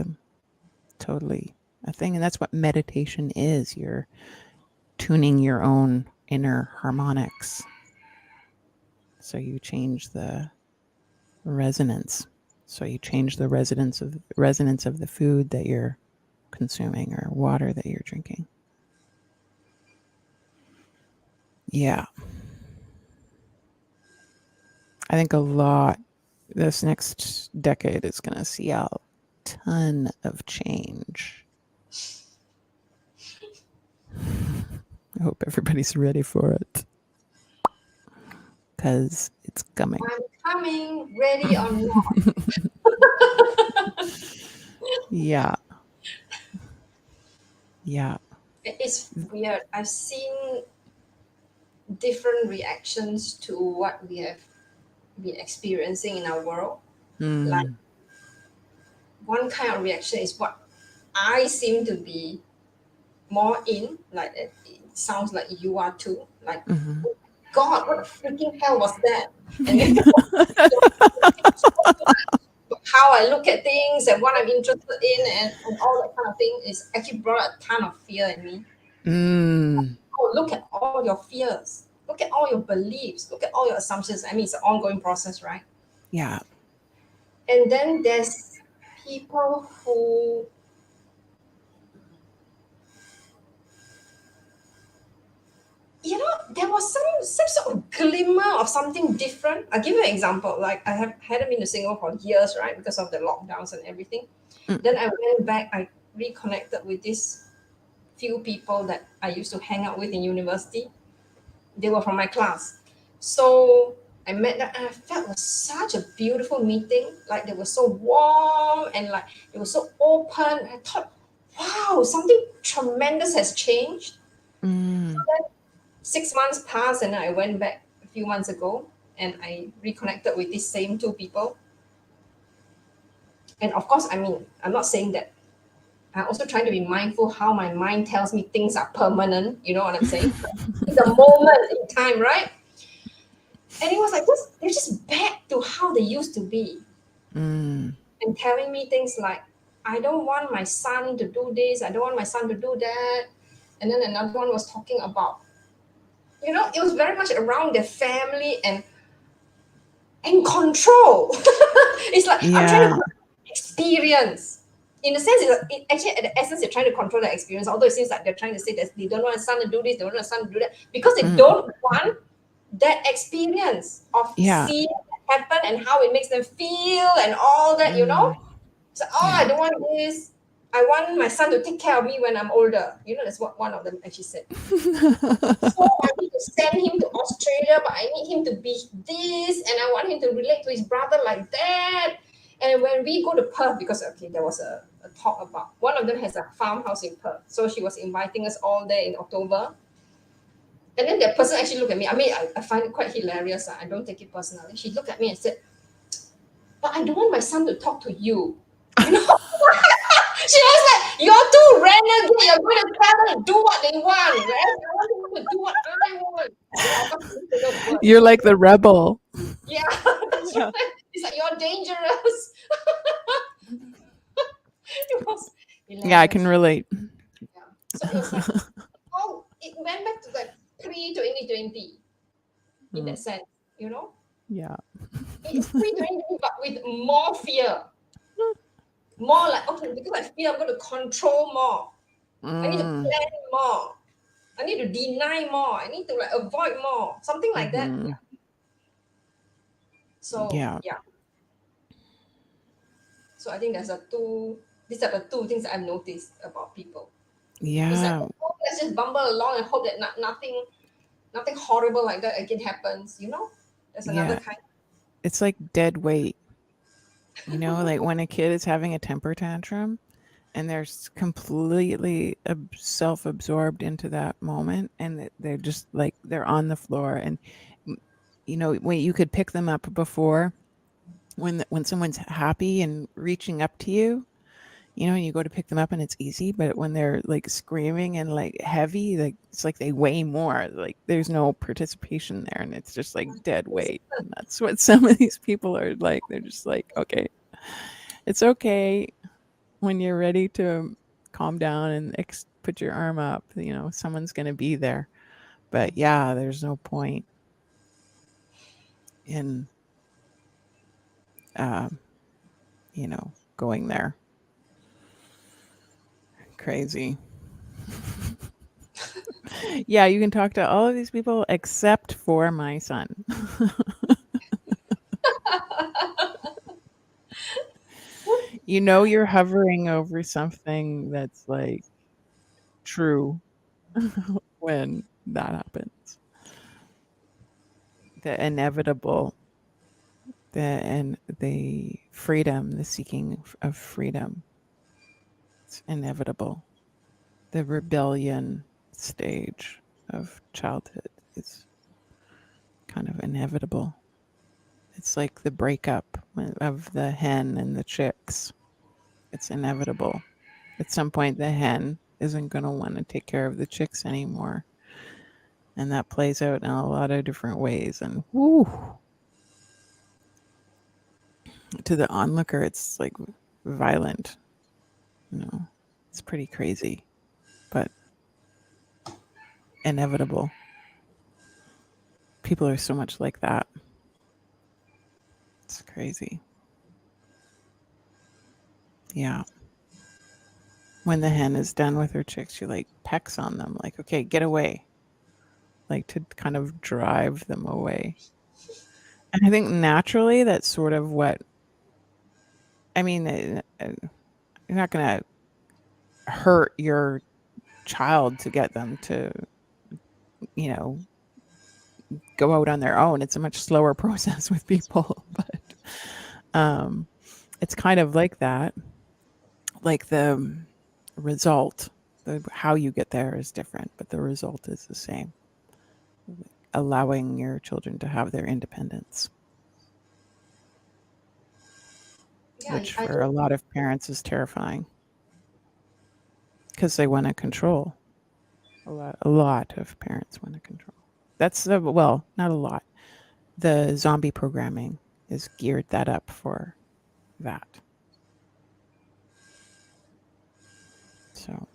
totally a thing. And that's what meditation is. You're tuning your own inner harmonics. So you change the resonance. So you change the resonance of the food that you're consuming or water that you're drinking. Yeah. I think this next decade is going to see a ton of change. I hope everybody's ready for it, because it's coming. I'm coming, ready or not. Yeah. It's weird. I've seen different reactions to what we have been experiencing in our world. Mm. Like one kind of reaction is what I seem to be more in, like it sounds like you are too. Like, Mhm. God, what the freaking hell was that? And then how I look at things and what I'm interested in and all that kind of thing is actually brought a ton of fear in me. Mm. Oh, look at all your fears. Look at all your beliefs. Look at all your assumptions. I mean, it's an ongoing process, right? Yeah. And then there's people who, you know, there was some sort of glimmer of something different. I'll give you an example. Like, hadn't been to Singapore for years, right, because of the lockdowns and everything. Mm. Then I went back, I reconnected with these few people that I used to hang out with in university. They were from my class. So I met them and I felt it was such a beautiful meeting. Like, they were so warm and like it was so open. I thought, wow, something tremendous has changed. Mm. 6 months passed and I went back a few months ago and I reconnected with these same two people. And of course, I mean, I'm not saying that. I'm also trying to be mindful how my mind tells me things are permanent. You know what I'm saying? It's a moment in time, right? And it was like this, they're just back to how they used to be. Mm. And telling me things like, I don't want my son to do this, I don't want my son to do that. And then another one was talking about, you know, it was very much around their family and control. It's like I'm trying Yeah. to experience. In the sense, actually, at the essence, they're trying to control the experience. Although it seems like they're trying to say that they don't want a son to do this, they don't want a son to do that, because they Mm. don't want that experience of Yeah. seeing it happen and how it makes them feel and all that. You know, Mm. so I Yeah. don't want this. I want my son to take care of me when I'm older. You know, that's what one of them actually said. So I need to send him to Australia, but I need him to be this, and I want him to relate to his brother like that. And when we go to Perth, because okay, there was a talk about one of them has a farmhouse in Perth, so she was inviting us all there in October. And then that person actually looked at me. I mean, I find it quite hilarious. I don't take it personally. She looked at me and said, "But I don't want my son to talk to you." You know, she was like, "You're too renegade. You're going to tell them to do what they want, whereas I want them to do what I want." You know, of course, I didn't say those words. You're like the rebel. Yeah, that's Yeah. right. It's like, you're dangerous. It was Yeah, I can hilarious. relate. Yeah. So it was like, oh, it went back to like pre-2020 in that Mm. sense, you know? Yeah. It's pre-2020, but with more fear. More like, okay, because I fear I'm going to control more. I need to Mm. plan more. I need to deny more. I need to like avoid more. Something like that. Mhm. Yeah. So Yeah. yeah. So I think these are the two things that I've noticed about people. It's like, Yeah. oh, let's just bumble along and hope that nothing horrible like that again happens, you know? There's another Yeah. kind. It's like dead weight. You know, like when a kid is having a temper tantrum and they're completely self-absorbed into that moment, and they're just like they're on the floor, and you know, when you could pick them up before when someone's happy and reaching up to you, you know, and you go to pick them up and it's easy, but when they're like screaming and like heavy, like it's like they weigh more, like there's no participation there, and it's just like dead weight. And that's what some of these people are like. They're just like, okay, it's okay when you're ready to calm down and put your arm up, you know, someone's going to be there. But yeah, there's no point in um, you know, going there. Crazy. Yeah, you can talk to all of these people except for my son. You know, you're hovering over something that's like true when that happens. The inevitable, the freedom, the seeking of freedom. It's inevitable. The rebellion stage of childhood is kind of inevitable. It's like the breakup of the hen and the chicks. it's inevitable. At some point, the hen isn't going to want to take care of the chicks anymore. And that plays out in a lot of different ways. And whoo, to the onlooker, it's like violent. It's pretty crazy, but inevitable. People are so much like that. It's crazy. Yeah. When the hen is done with her chicks, she like pecks on them, like, okay, get away. Like to kind of drive them away. And I think naturally that's sort of what, I mean, you're not going to hurt your child to get them to, go out on their own. It's a much slower process with people, but it's kind of like that. Like the result, how you get there is different, but the result is the same. Allowing your children to have their independence, which for a lot of parents is terrifying because they want to control. A lot of parents want to control. That's well, not a lot. The zombie programming is geared that up for that. So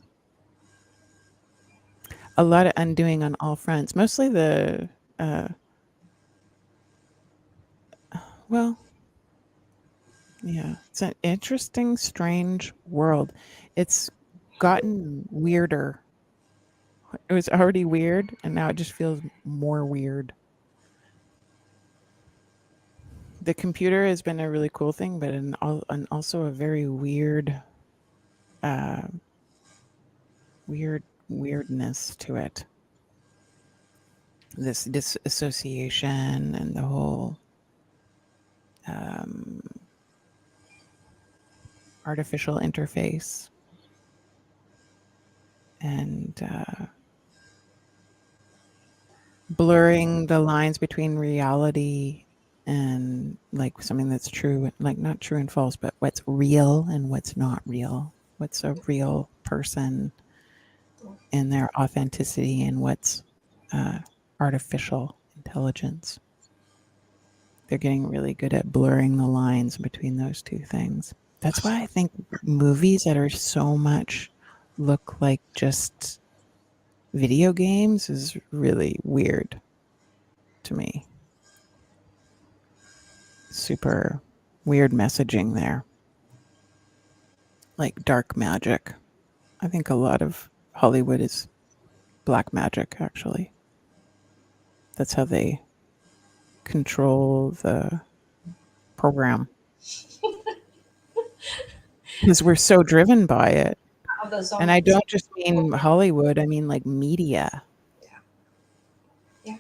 a lot of undoing on all fronts. Mostly the yeah, it's an interesting, strange world. It's gotten weirder. It was already weird, and now it just feels more weird. The computer has been a really cool thing, but also a very weird, weirdness to it. This disassociation and the whole artificial interface and blurring the lines between reality and like something that's true, like not true and false, but what's real and what's not real. What's a real person and their authenticity and what's artificial intelligence. They're getting really good at blurring the lines between those two things. That's why I think movies that are so much look like just video games is really weird to me. Super weird messaging there. Like dark magic. I think a lot of Hollywood is black magic, actually. That's how they control the program. Because we're so driven by it. And I don't just mean Hollywood, I mean like media. Yeah.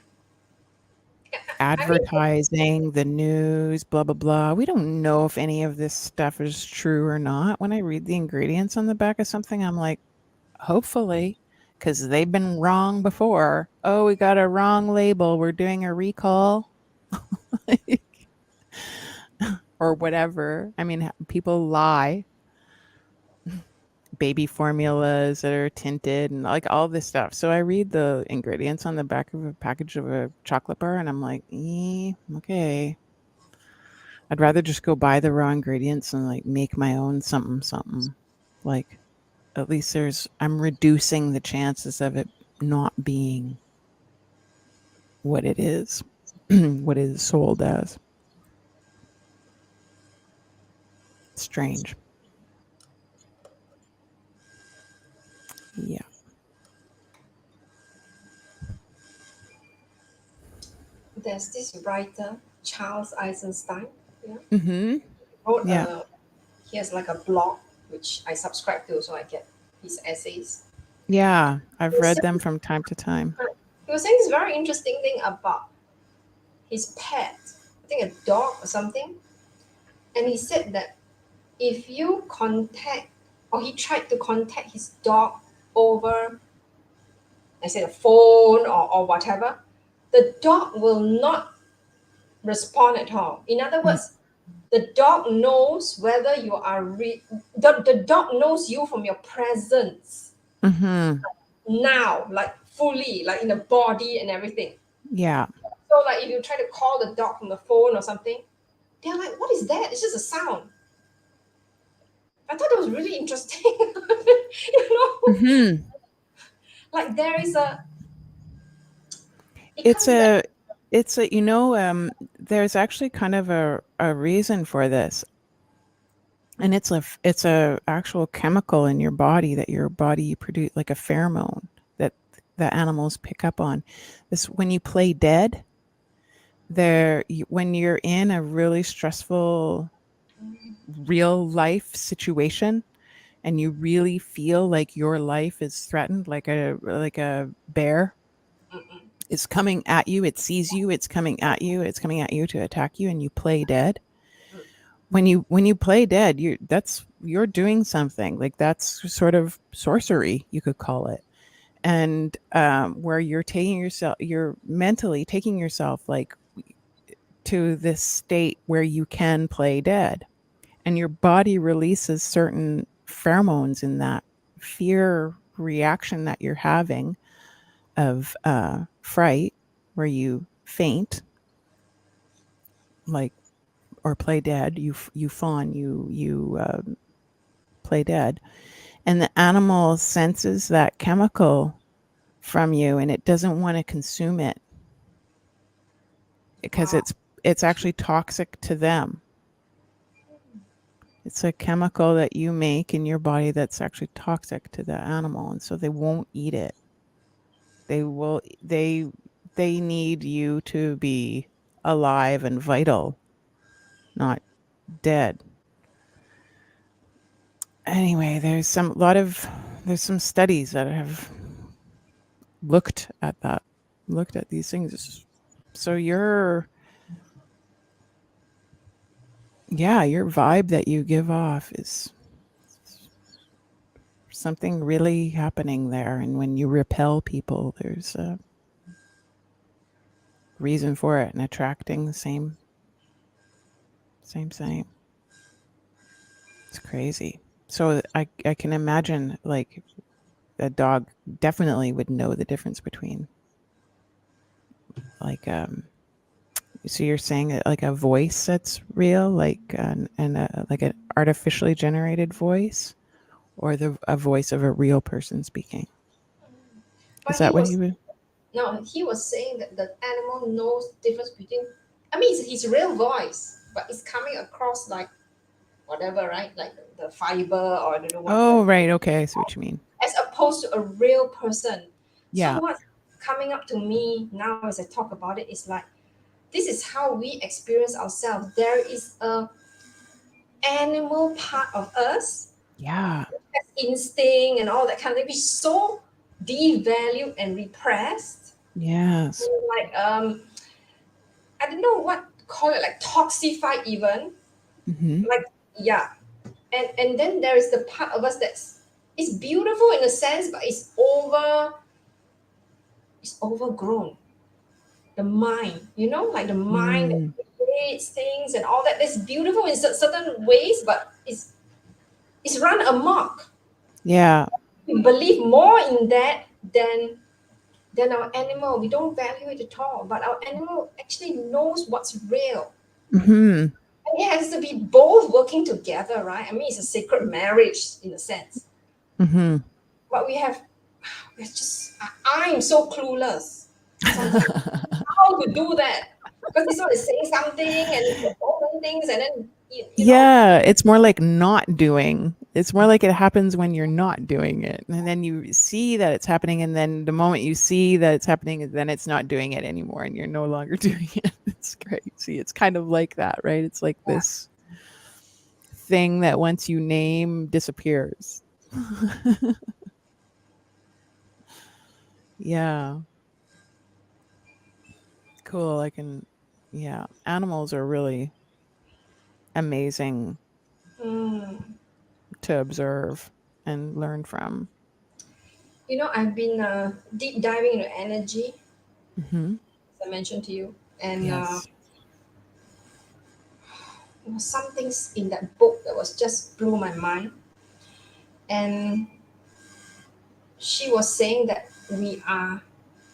Advertising, the news, blah, blah, blah. We don't know if any of this stuff is true or not. When I read the ingredients on the back of something, I'm like, hopefully, because they've been wrong before. Oh, we got a wrong label. We're doing a recall. Or whatever. I mean, people lie. Baby formulas that are tinted and like all this stuff. So I read the ingredients on the back of a package of a chocolate bar and I'm like, okay. I'd rather just go buy the raw ingredients and like make my own something. Like at least I'm reducing the chances of it not being what it is, what it is sold as. Strange. Yeah. There's this writer, Charles Eisenstein. Yeah. Mm-hmm. He has like a blog which I subscribe to, so I get his essays. Yeah, I've read them from time to time. He was saying this very interesting thing about his pet, I think a dog or something. And he said that if you he tried to contact his dog over, let's say, a phone or whatever, the dog will not respond at all. In other words, The dog knows whether you are the dog knows you from your presence Mm-hmm. now, like fully, like in the body and everything. Yeah. So like if you try to call the dog from the phone or something, they're like, what is that? It's just a sound. I thought it was really interesting. Mm-hmm. Like there is a it It's comes back. a there's actually kind of a reason for this. And it's a actual chemical in your body that your body produce, like a pheromone that the animals pick up on. This when you play dead, when you're in a really stressful real life situation and you really feel like your life is threatened, like a bear Mm-mm. is coming at you, it sees you, it's coming at you, it's coming at you to attack you, and you play dead. When you play dead, you're doing something like that's sort of sorcery, you could call it. And where you're mentally taking yourself like to this state where you can play dead, and your body releases certain pheromones in that fear reaction that you're having of fright, where you faint, like, or play dead. You fawn. You play dead, and the animal senses that chemical from you, and it doesn't want to consume it because Wow. it's actually toxic to them. It's a chemical that you make in your body that's actually toxic to the animal, and so they won't eat it. They need you to be alive and vital, not dead. Anyway, there's some studies that have looked at that, looked at these things. So your vibe that you give off is something really happening there, and when you repel people, there's a reason for it, and attracting the same. It's crazy. So I can imagine like a dog definitely would know the difference between like so you're saying that like a voice that's real, like like an artificially generated voice, or a voice of a real person speaking. But Is that what he would? no, he was saying that the animal knows the difference between. I mean, it's his real voice, but it's coming across like whatever, right? Like the fiber or I don't know what's Oh, that, right. Okay, I see what you mean. as opposed to a real person. So Yeah. what's coming up to me now as I talk about it is like this is how we experience ourselves. There is a animal part of us, Yeah. instinct and all that kind of thing, be so devalued and repressed. Yes. Like I don't know what call it, like toxified even. Mm-hmm. Like yeah. And then there is the part of us that's it's beautiful in a sense, but it's overgrown. The mind, like the mind Mm. that creates things and all that. It's beautiful in certain ways, but it's run amok. Yeah. We believe more in that than our animal. We don't value it at all. But our animal actually knows what's real. Mm-hmm. And it has to be both working together, right? I mean, it's a sacred marriage in a sense. Mm-hmm. But we're just, I'm so clueless sometimes how to do that. Because it's sort of saying something and it's performing things and then, Yeah, it's more like not doing. It's more like it happens when you're not doing it. And then you see that it's happening, and then the moment you see that it's happening, then it's not doing it anymore and you're no longer doing it. It's crazy. It's kind of like that, right? It's like this thing that once you name disappears. Yeah. Cool. Yeah, animals are really amazing Mm. to observe and learn from. I've been deep diving into energy, Mm-hmm. as I mentioned to you. And Yes. was something in that book that was just blew my mind. And she was saying that we are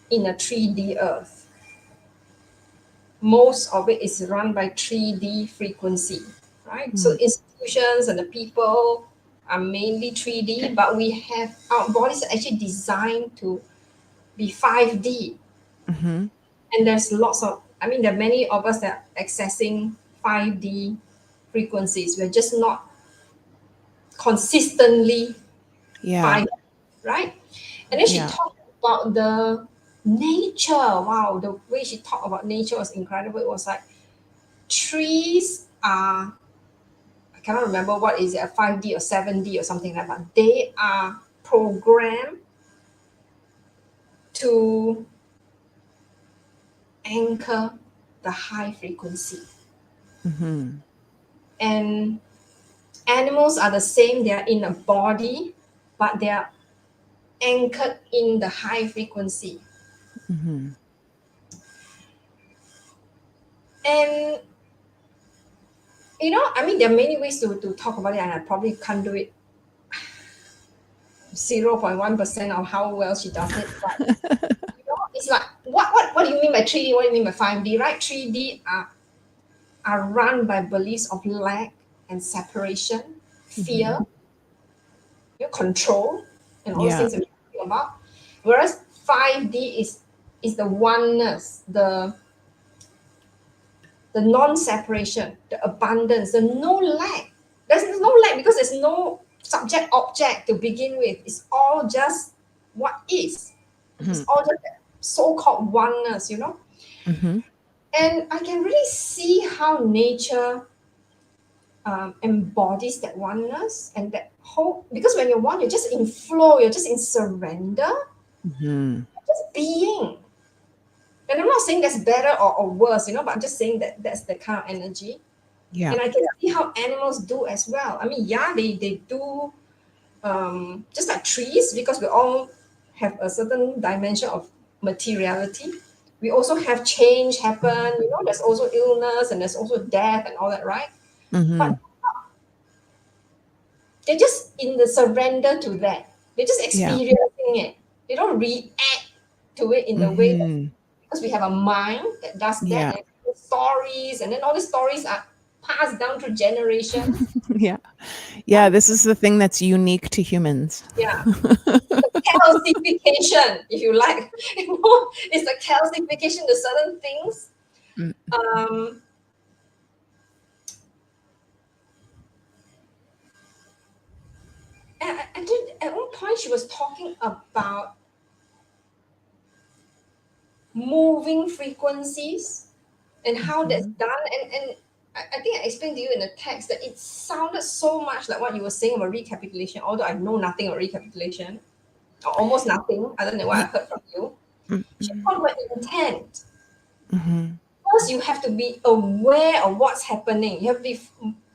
in a 3D earth. Most of it is run by 3D frequency, right? So institutions and the people are mainly 3D, but we have our bodies are actually designed to be 5D. Mm-hmm. And there's lots of, there are many of us that are accessing 5D frequencies. We're just not consistently Yeah. 5D, right? And then she Yeah. talked about the nature. Wow, the way she talked about nature was incredible. It was like trees are, I cannot remember what is it, a 5D or 7D or something like that. They are programmed to anchor the high frequency. Mm-hmm. And animals are the same. They are in a body, but they are anchored in the high frequency. Mm-hmm. And there are many ways to talk about it, and I probably can't do it 0.1% of how well she does it. But it's like, what do you mean by 3D? What do you mean by 5D? Right? 3D are run by beliefs of lack and separation, fear, control, and all those things that we're talking about. Whereas 5D is the oneness, the non-separation, the abundance, the no lack. There's no lack because there's no subject object to begin with. It's all just what is. It's all just so-called oneness, Mm-hmm. And I can really see how nature embodies that oneness and that whole, because when you're one, you're just in flow, you're just in surrender, Mm-hmm. just being. And I'm not saying that's better or worse, but I'm just saying that that's the kind of energy. Yeah. And I can see how animals do as well. They do just like trees, because we all have a certain dimension of materiality. We also have change happen, there's also illness and there's also death and all that, right? Mm-hmm. But they're just in the surrender to that. They're just experiencing it. They don't react to it in the way that, because we have a mind that does that. Yeah. And stories, and then all the stories are passed down through generations. Yeah, this is the thing that's unique to humans. Yeah. The calcification, if you like. It's the calcification to certain things. And then at one point she was talking about moving frequencies and how that's done. And I think I explained to you in the text that it sounded so much like what you were saying about recapitulation, although I know nothing about recapitulation, or almost nothing other than what I heard from you. She talked about intent. First, you have to be aware of what's happening. You have to be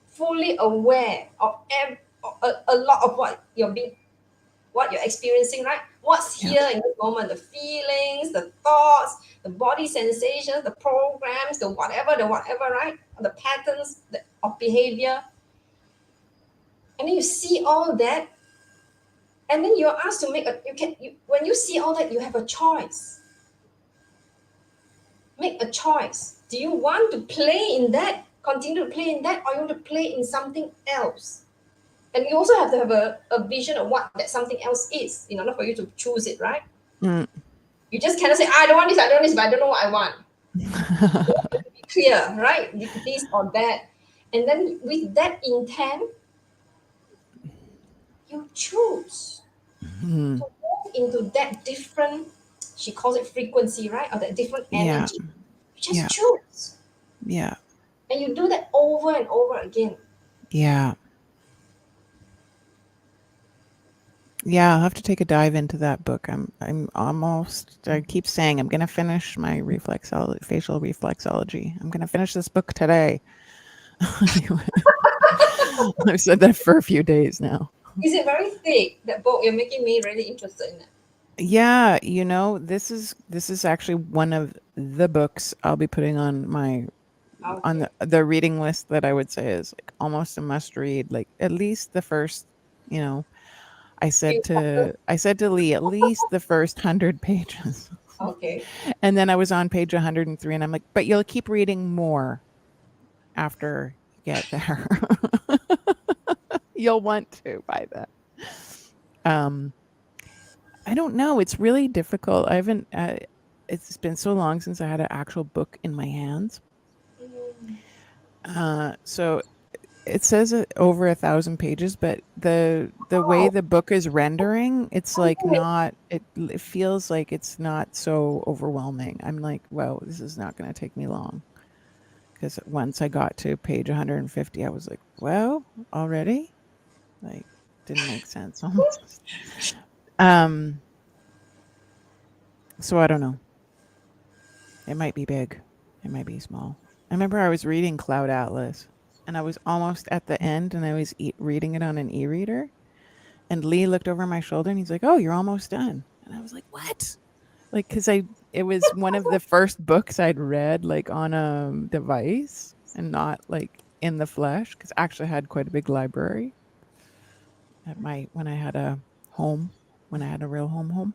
fully aware of a lot of what you're experiencing, right? What's here in this moment, the feelings, the thoughts, the body sensations, the programs, the whatever, right? The patterns of behavior. And then you see all that, and then you're asked to make when you see all that, you have a choice. Make a choice. Do you want to play in that, continue to play in that, or you want to play in something else? And you also have to have a vision of what that something else is in order for you to choose it, right? You just cannot say, I don't want this, but I don't know what I want. You have to be clear, right? This or that. And then with that intent, you choose to move into that different, she calls it frequency, right? Or that different energy. You just choose. Yeah. And you do that over and over again. Yeah. Yeah, I'll have to take a dive into that book. I'm almost, I keep saying I'm going to finish my facial reflexology. I'm going to finish this book today. I've said that for a few days now. Is it very thick, that book? You're making me really interested in it. Yeah, this is actually one of the books I'll be putting on my on the reading list that I would say is like almost a must read, like at least the first, you know, I said to Lee, at least the first 100 pages. Okay. And then I was on page 103 and I'm like, but you'll keep reading more after you get there. You'll want to by then. I don't know. It's really difficult. I haven't, it's been so long since I had an actual book in my hands. So it says over 1,000 pages, but the way the book is rendering, it's like not, it feels like it's not so overwhelming. I'm like, well, this is not going to take me long. Because once I got to page 150, I was like, well, already? Like, didn't make sense almost. So I don't know. It might be big. It might be small. I remember I was reading Cloud Atlas and I was almost at the end and I was reading it on an e-reader. And Lee looked over my shoulder and he's like, oh, you're almost done. And I was like, what? Like, because it was one of the first books I'd read like on a device and not like in the flesh, because I actually had quite a big library at when I had a home, when I had a real home.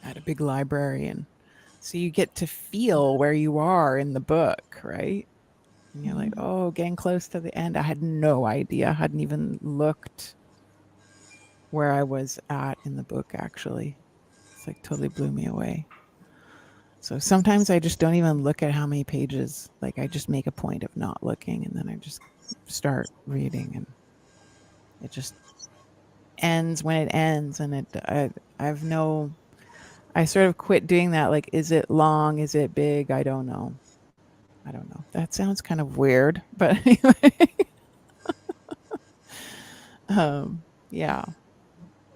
I had a big library, and so you get to feel where you are in the book, right? And you're like, oh, getting close to the end. I had no idea. I hadn't even looked where I was at in the book, actually. It's like totally blew me away. So sometimes I just don't even look at how many pages. Like I just make a point of not looking, and then I just start reading, and it just ends when it ends. And I sort of quit doing that. Like, is it long? Is it big? I don't know. That sounds kind of weird, but anyway. Yeah.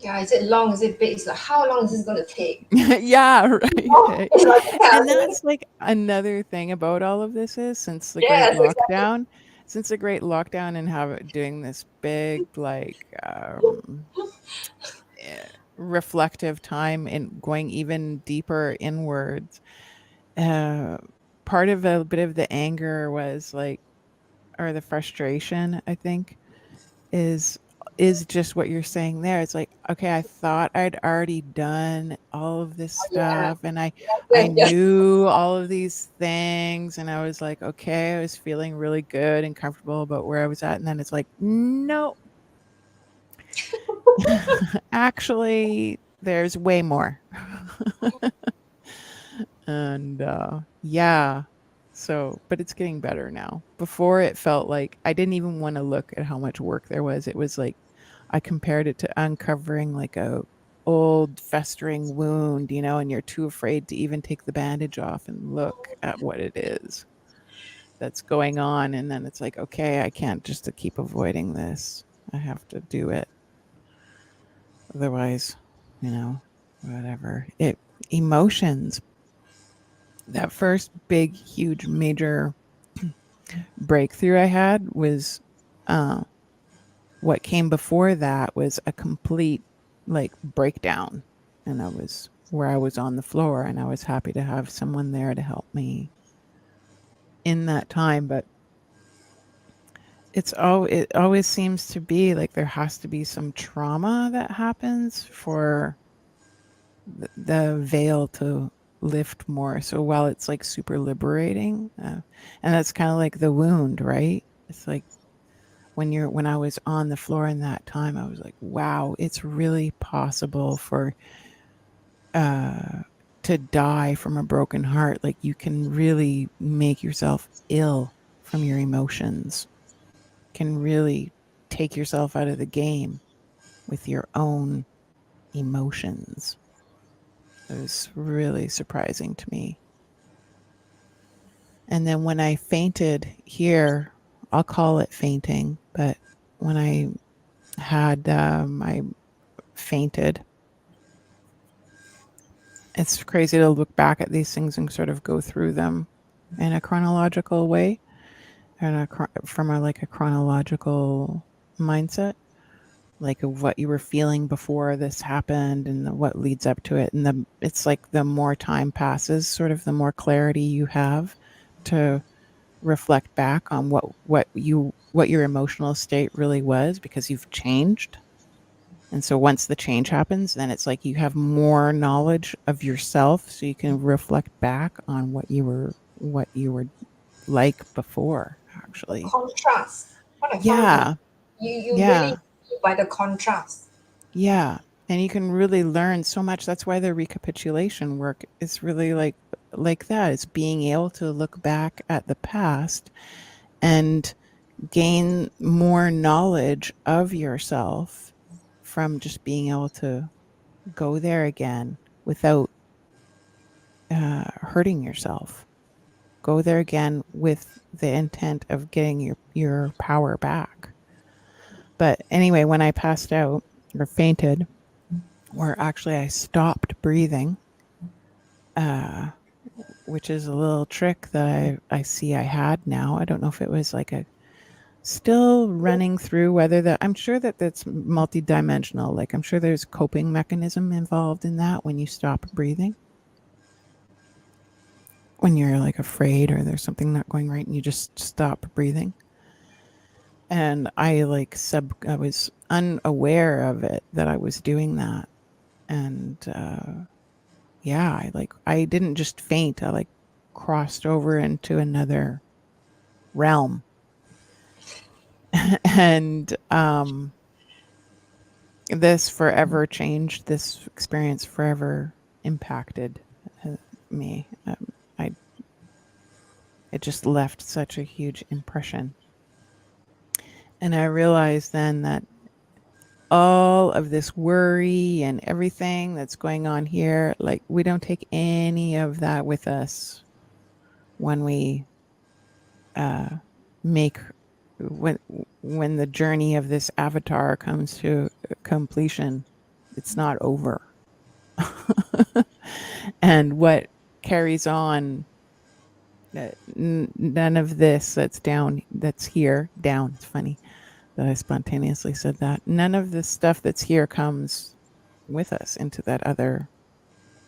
Yeah, is it long? Is it big? It's like, how long is this going to take? Yeah, right. Oh, And that's like another thing about all of this is since the great lockdown and doing this big like reflective time and going even deeper inwards. Part of a bit of the anger was like, or the frustration, I think, is just what you're saying there. It's like, okay, I thought I'd already done all of this stuff and I knew all of these things and I was like, okay, I was feeling really good and comfortable about where I was at. And then it's like, no, actually, there's way more. And yeah. So, but it's getting better now. Before it felt like I didn't even want to look at how much work there was. It was like I compared it to uncovering like a old festering wound, you know, and you're too afraid to even take the bandage off and look at what it is that's going on. And then it's like, okay, I can't just keep avoiding this. I have to do it. Otherwise, you know, whatever. Emotions. That first big, huge, major breakthrough I had was what came before that was a complete like breakdown. And I was where I was on the floor and I was happy to have someone there to help me in that time. But it always seems to be like there has to be some trauma that happens for the veil to lift more. So while it's like super liberating, and that's kind of like the wound, right? It's like when I was on the floor in that time, I was like, wow, it's really possible for to die from a broken heart. Like you can really make yourself ill from your emotions, can really take yourself out of the game with your own emotions. It was really surprising to me. And then when I fainted here, I'll call it fainting, but when I had I fainted, it's crazy to look back at these things and sort of go through them in a chronological way, and from a chronological mindset, like of what you were feeling before this happened and what leads up to it. And it's like the more time passes, sort of the more clarity you have to reflect back on what your emotional state really was, because you've changed. And so once the change happens, then it's like you have more knowledge of yourself, so you can reflect back on what you were like before, actually. Contrast. What I found Yeah. you Yeah. really see by the contrast. Yeah. And you can really learn so much. That's why the recapitulation work is really like that. It's being able to look back at the past and gain more knowledge of yourself from just being able to go there again without hurting yourself. Go there again with the intent of getting your power back. But anyway, when I passed out or fainted, or actually I stopped breathing, which is a little trick that I see I had now. I don't know if it was like a still running through whether that, I'm sure that that's multidimensional. Like I'm sure there's coping mechanism involved in that when you stop breathing. When you're like afraid or there's something not going right and you just stop breathing. And I was unaware of it, that I was doing that. And yeah, I didn't just faint. I crossed over into another realm. And this forever changed. This experience forever impacted me. It just left such a huge impression. And I realized then that all of this worry and everything that's going on here, like we don't take any of that with us when we when the journey of this avatar comes to completion. It's not over. And what carries on, none of this that's here, it's funny that I spontaneously said that. None of the stuff that's here comes with us into that other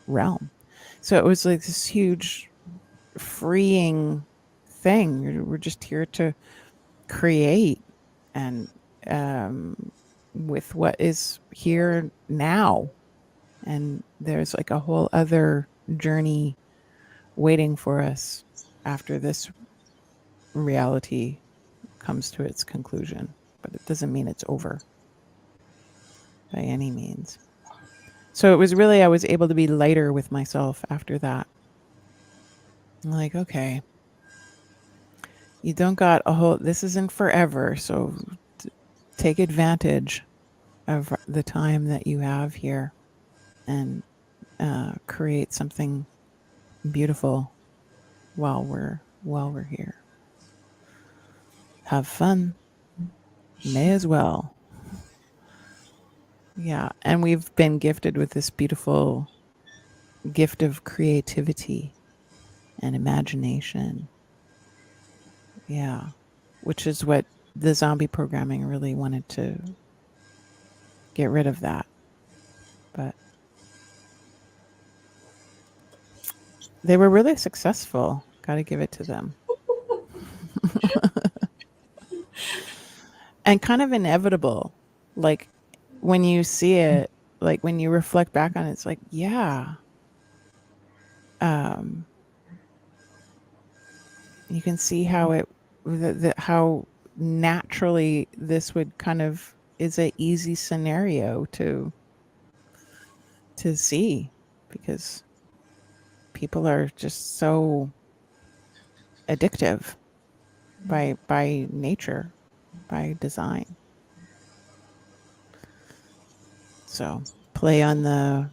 realm. So it was like this huge freeing thing. We're just here to create and with what is here now. And there's like a whole other journey waiting for us after this reality comes to its conclusion. But it doesn't mean it's over by any means. So it was really, I was able to be lighter with myself after that. I'm like, okay, you don't got this isn't forever. So take advantage of the time that you have here and create something beautiful while we're here. Have fun. May as well. Yeah, and we've been gifted with this beautiful gift of creativity and imagination. Yeah, which is what the zombie programming really wanted to get rid of that. But they were really successful. Got to give it to them. And kind of inevitable. Like when you see it, like when you reflect back on it, it's like, yeah. You can see how how naturally this would kind of is an easy scenario to see, because people are just so addictive by nature, by design. So play on the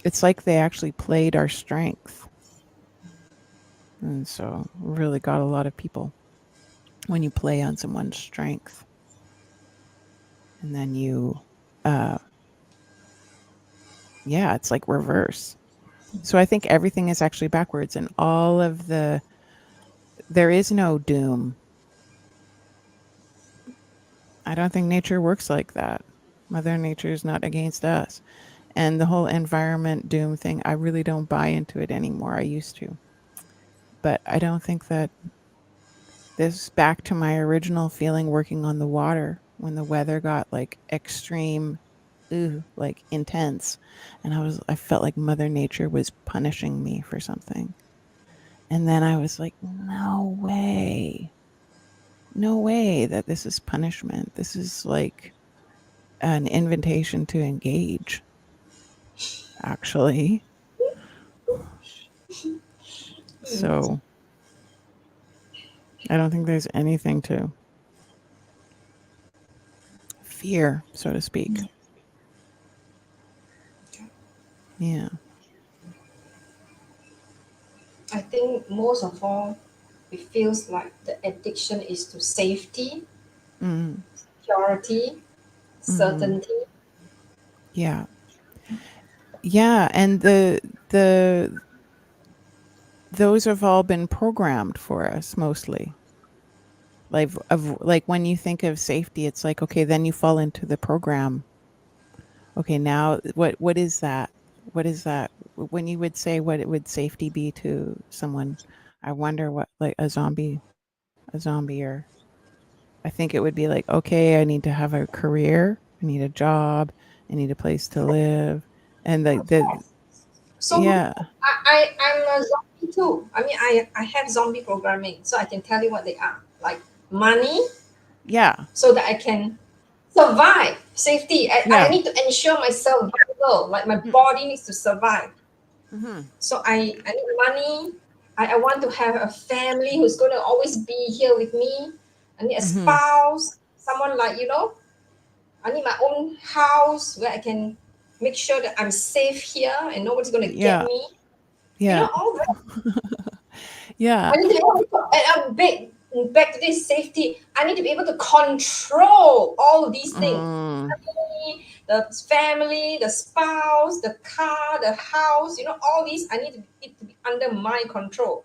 it's like they actually played our strength. And so really got a lot of people when you play on someone's strength. And then you it's like reverse. So I think everything is actually backwards, and all of there is no doom. I don't think nature works like that. Mother Nature is not against us. And the whole environment doom thing, I really don't buy into it anymore. I used to. but I don't think that this back to my original feeling working on the water when the weather got like extreme, like intense, and I felt like Mother Nature was punishing me for something. And then I was like, no way that this is punishment. This is like an invitation to engage, actually. So I don't think there's anything to fear, so to speak. Yeah. I think most of all, it feels like the addiction is to safety, Mm. security, certainty. Yeah. Yeah, and the those have all been programmed for us mostly. Like when you think of safety, it's like, okay, then you fall into the program. Okay, now what is that? What is that? When you would say what it would safety be to someone, I wonder what, like a zombie or I think it would be like, okay, I need to have a career, I need a job, I need a place to live. And So yeah. I'm a zombie too. I mean, I have zombie programming, so I can tell you what they are. Like money, Yeah. so that I can survive. Safety. I Yeah. need to ensure my survival. Like my body needs to survive. So I need money. I want to have a family who's going to always be here with me. I need a spouse, someone like, I need my own house where I can make sure that I'm safe here and nobody's going to Yeah. get me. Yeah. All that. Yeah. I need to be able to, back to this safety. I need to be able to control all these things. Money, the family, the spouse, the car, the house, all these, I need it to be under my control.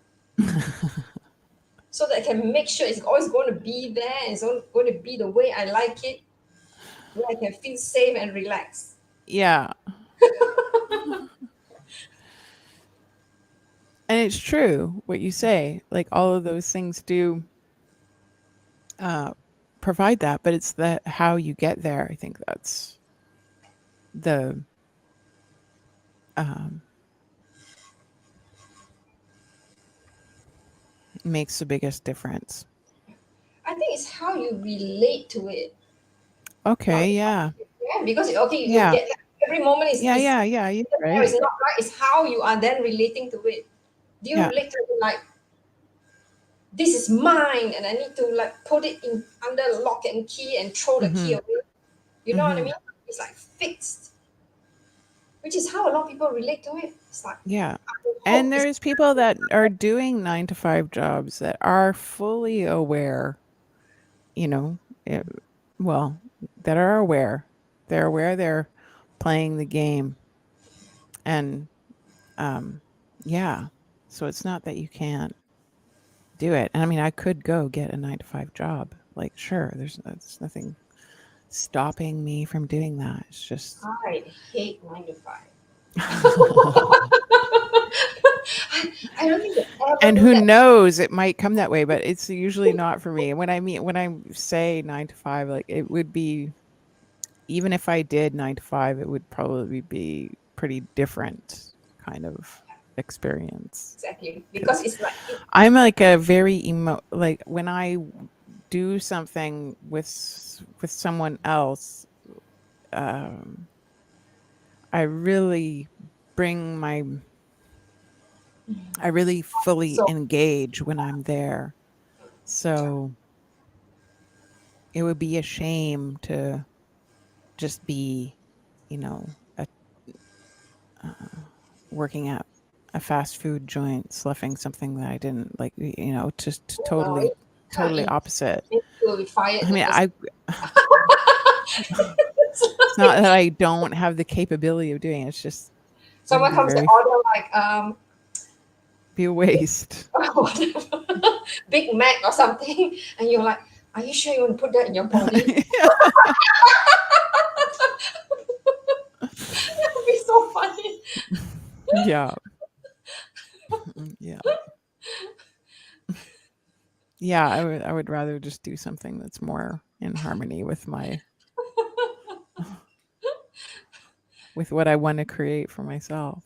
So that I can make sure it's always going to be there. It's going to be the way I like it, where I can feel safe and relaxed. Yeah. And it's true what you say. Like all of those things do provide that, but it's the how you get there. I think that's the makes the biggest difference. I think it's how you relate to it. Okay. Yeah. Yeah, because you Yeah. get every moment is Yeah. You're right. it's not right. It's how you are then relating to it. Do you Yeah. relate to it like this is mine and I need to like put it in under lock and key and throw the key away? You know what I mean? It's like fixed, which is how a lot of people relate to it. It's like Yeah. And there's people that are doing 9-to-5 jobs that are fully aware, that are aware. They're aware they're playing the game. And yeah. So it's not that you can't do it. And I mean, I could go get a 9-to-5 job. Like, sure, there's nothing stopping me from doing that. It's just I hate 9 to 5. I don't think and who knows, it might come that way, but it's usually not for me. When I say 9 to 5, like it would be, even if I did 9 to 5, it would probably be pretty different kind of experience. Exactly, because it's like I'm like a very like when I do something with someone else, I really I really fully engage when I'm there. So it would be a shame to just be, working at a fast food joint, sloughing something that I didn't like, just totally opposite. I mean, it's not that I don't have the capability of doing it. It's just someone comes to order like be a waste. Big Mac or something, and you're like, are you sure you want to put that in your body? That would be so funny. Yeah. Yeah. Yeah, I would rather just do something that's more in harmony with my with what I want to create for myself.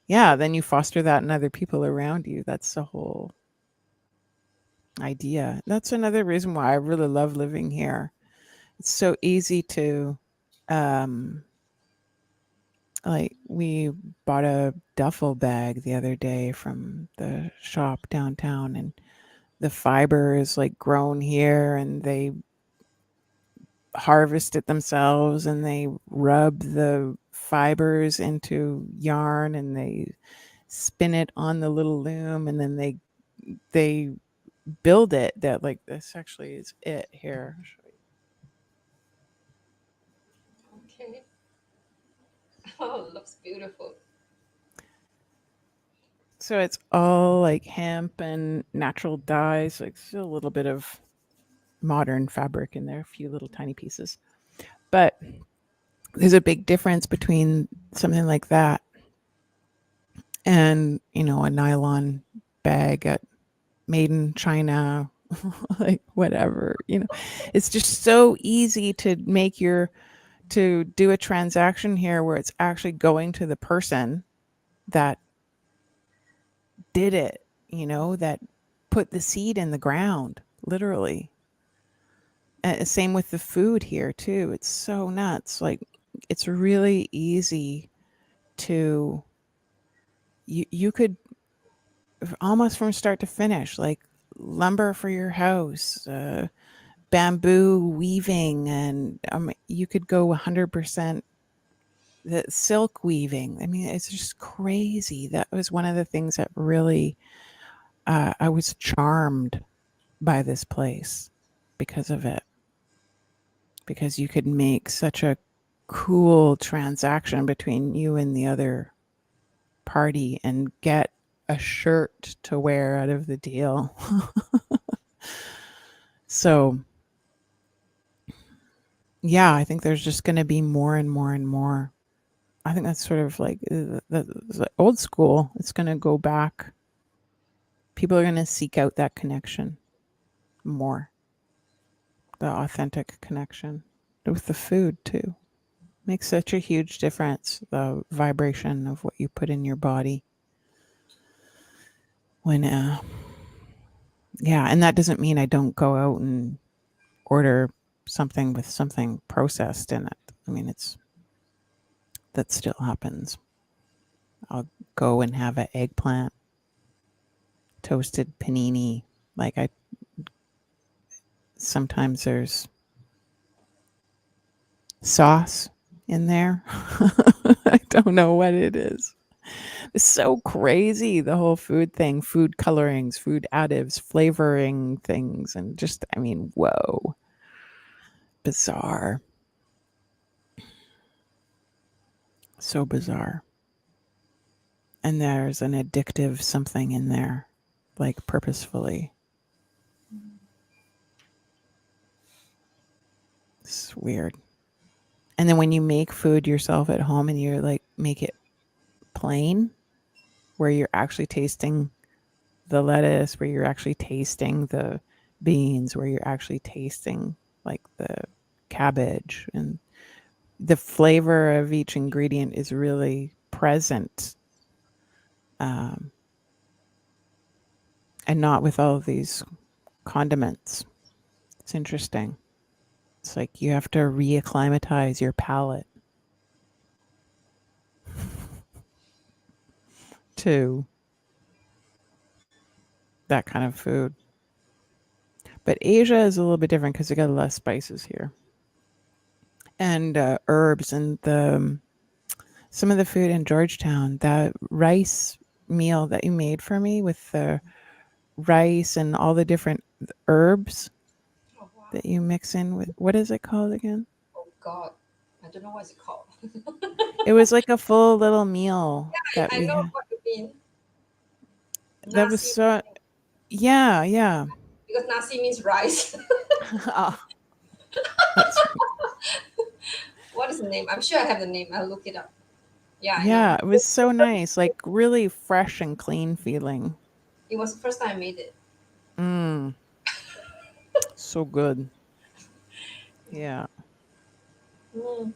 Yeah, then you foster that in other people around you. That's the whole idea. That's another reason why I really love living here. It's so easy to um like we bought a duffel bag the other day from the shop downtown, and the fiber is like grown here, and they harvest it themselves, and they rub the fibers into yarn, and they spin it on the little loom, and then they build it. That like this actually is it here. I'll show you. Okay. Oh, it looks beautiful. So it's all like hemp and natural dyes, like still a little bit of modern fabric in there, a few little tiny pieces. But there's a big difference between something like that and, you know, a nylon bag at made in China, like whatever, you know. It's just so easy to to do a transaction here where it's actually going to the person that did it, you know, that put the seed in the ground, literally. And same with the food here too. It's so nuts. Like it's really easy to you could almost from start to finish, like lumber for your house, bamboo weaving, and you could go 100% the silk weaving. I mean, it's just crazy. That was one of the things that really I was charmed by this place because of it. Because you could make such a cool transaction between you and the other party and get a shirt to wear out of the deal. So, yeah, I think there's just going to be more and more and more. I think that's sort of like the old school. It's going to go back. People are going to seek out that connection more, the authentic connection with the food too. Makes such a huge difference, the vibration of what you put in your body. When, yeah, and that doesn't mean I don't go out and order something with something processed in it. I mean, that still happens. I'll go and have an eggplant, toasted panini. Like sometimes there's sauce in there. I don't know what it is. It's so crazy, the whole food thing, food colorings, food additives, flavoring things, and just, I mean, whoa. Bizarre. So bizarre. And there's an addictive something in there, like purposefully. It's weird. And then when you make food yourself at home and you're like, make it plain, where you're actually tasting the lettuce, where you're actually tasting the beans, where you're actually tasting like the cabbage, and the flavor of each ingredient is really present, and not with all of these condiments. It's interesting. It's like you have to reacclimatize your palate to that kind of food. But Asia is a little bit different because they got less spices here, and herbs, and some of the food in Georgetown. That rice meal that you made for me with the rice and all the different herbs Oh, wow. that you mix in with, what is it called again? Oh, God. I don't know what it's called. It was like a full little meal that I we know had. what you mean. That was Nasi, so, yeah. because nasi means rice. Oh, that's What is the name? I'm sure I have the name. I'll look it up. Yeah, I know. yeah, it was so nice, like really fresh and clean feeling. It was the first time I made it. Mm, so good. Yeah. Mm.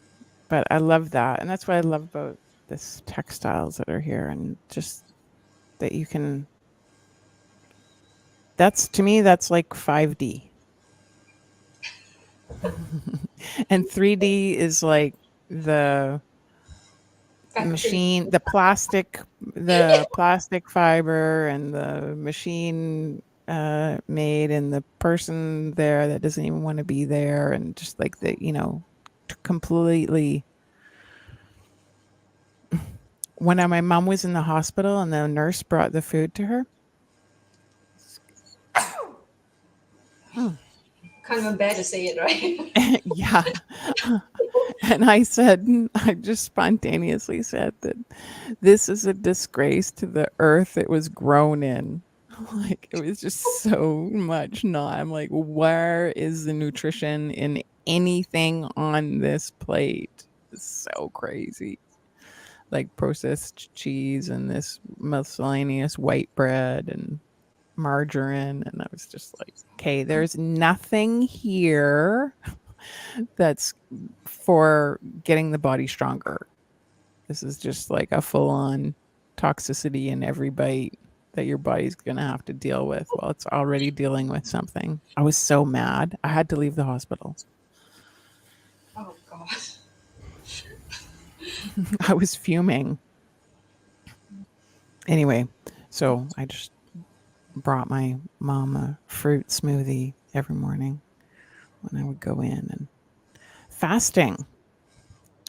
But I love that. And that's what I love about this textiles that are here, and just that you can, that's to me, that's like 5D. And 3D is like the Factory. machine, the plastic fiber and the machine made, and the person there that doesn't even want to be there, and just like the, completely. When my mom was in the hospital and the nurse brought the food to her. Can't even bear to say it, right? Yeah. And I just spontaneously said that this is a disgrace to the earth it was grown in. Like, it was just so much not. I'm like, where is the nutrition in anything on this plate? It's so crazy. Like processed cheese and this miscellaneous white bread and margarine. And I was just like, okay, there's nothing here that's for getting the body stronger. This is just like a full on toxicity in every bite that your body's going to have to deal with while it's already dealing with something. I was so mad. I had to leave the hospital. Oh God. I was fuming. Anyway, so I just brought my mom a fruit smoothie every morning when I would go in. And fasting.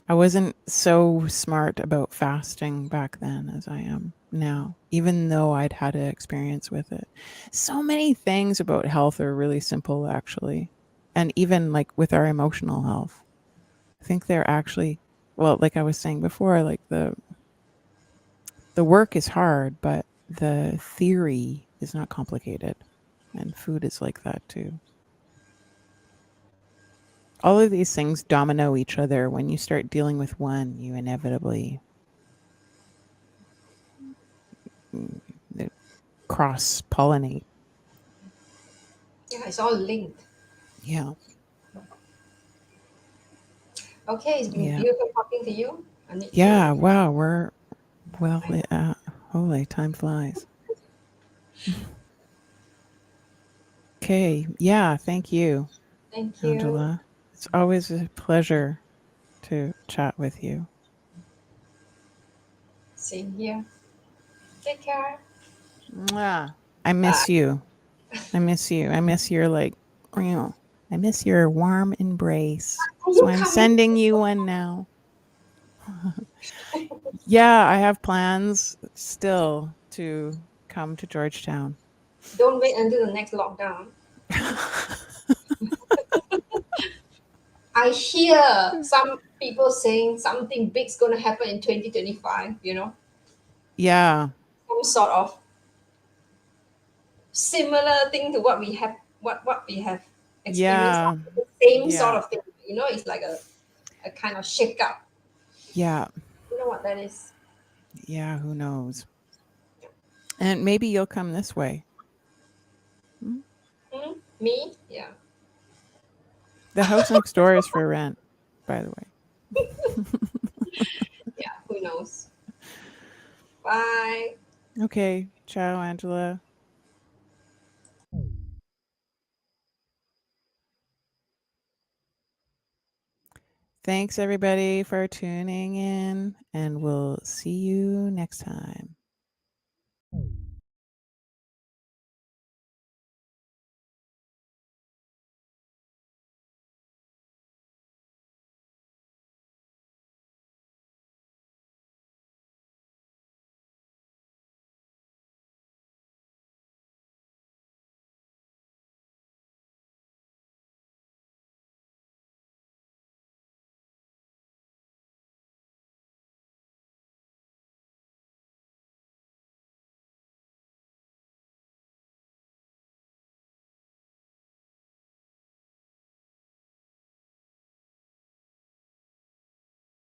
I wasn't so smart about fasting back then as I am now, even though I'd had an experience with it. So many things about health are really simple, actually. And even like with our emotional health, I think they're actually, well, like I was saying before, like the work is hard, but the theory is not complicated. And food is like that too. All of these things domino each other. When you start dealing with one, you inevitably cross pollinate. Yeah, it's all linked. Yeah. Okay, it's been Yeah. beautiful talking to you. I need Yeah. to. Wow. Well, holy, time flies. Okay. Yeah. Thank you, Thank you. Angela. It's always a pleasure to chat with you. Same here. Take care. Mwah. I Bye. miss you. I miss you. I miss your, like, I miss your warm embrace. Are So you I'm coming? sending you one now. Yeah, I have plans still to come to Georgetown. Don't wait until the next lockdown. I hear some people saying something big's gonna happen in 2025, Yeah. some sort of similar thing to what we have experienced, Yeah. the same sort Yeah. of thing. It's like a kind of shake up. Yeah. You know what that is? Yeah. Who knows? And maybe you'll come this way. Hmm? Hmm? Me? Yeah. The house next door is for rent, by the way. Yeah, who knows? Bye. Okay. Ciao, Angela. Thanks, everybody, for tuning in, and we'll see you next time.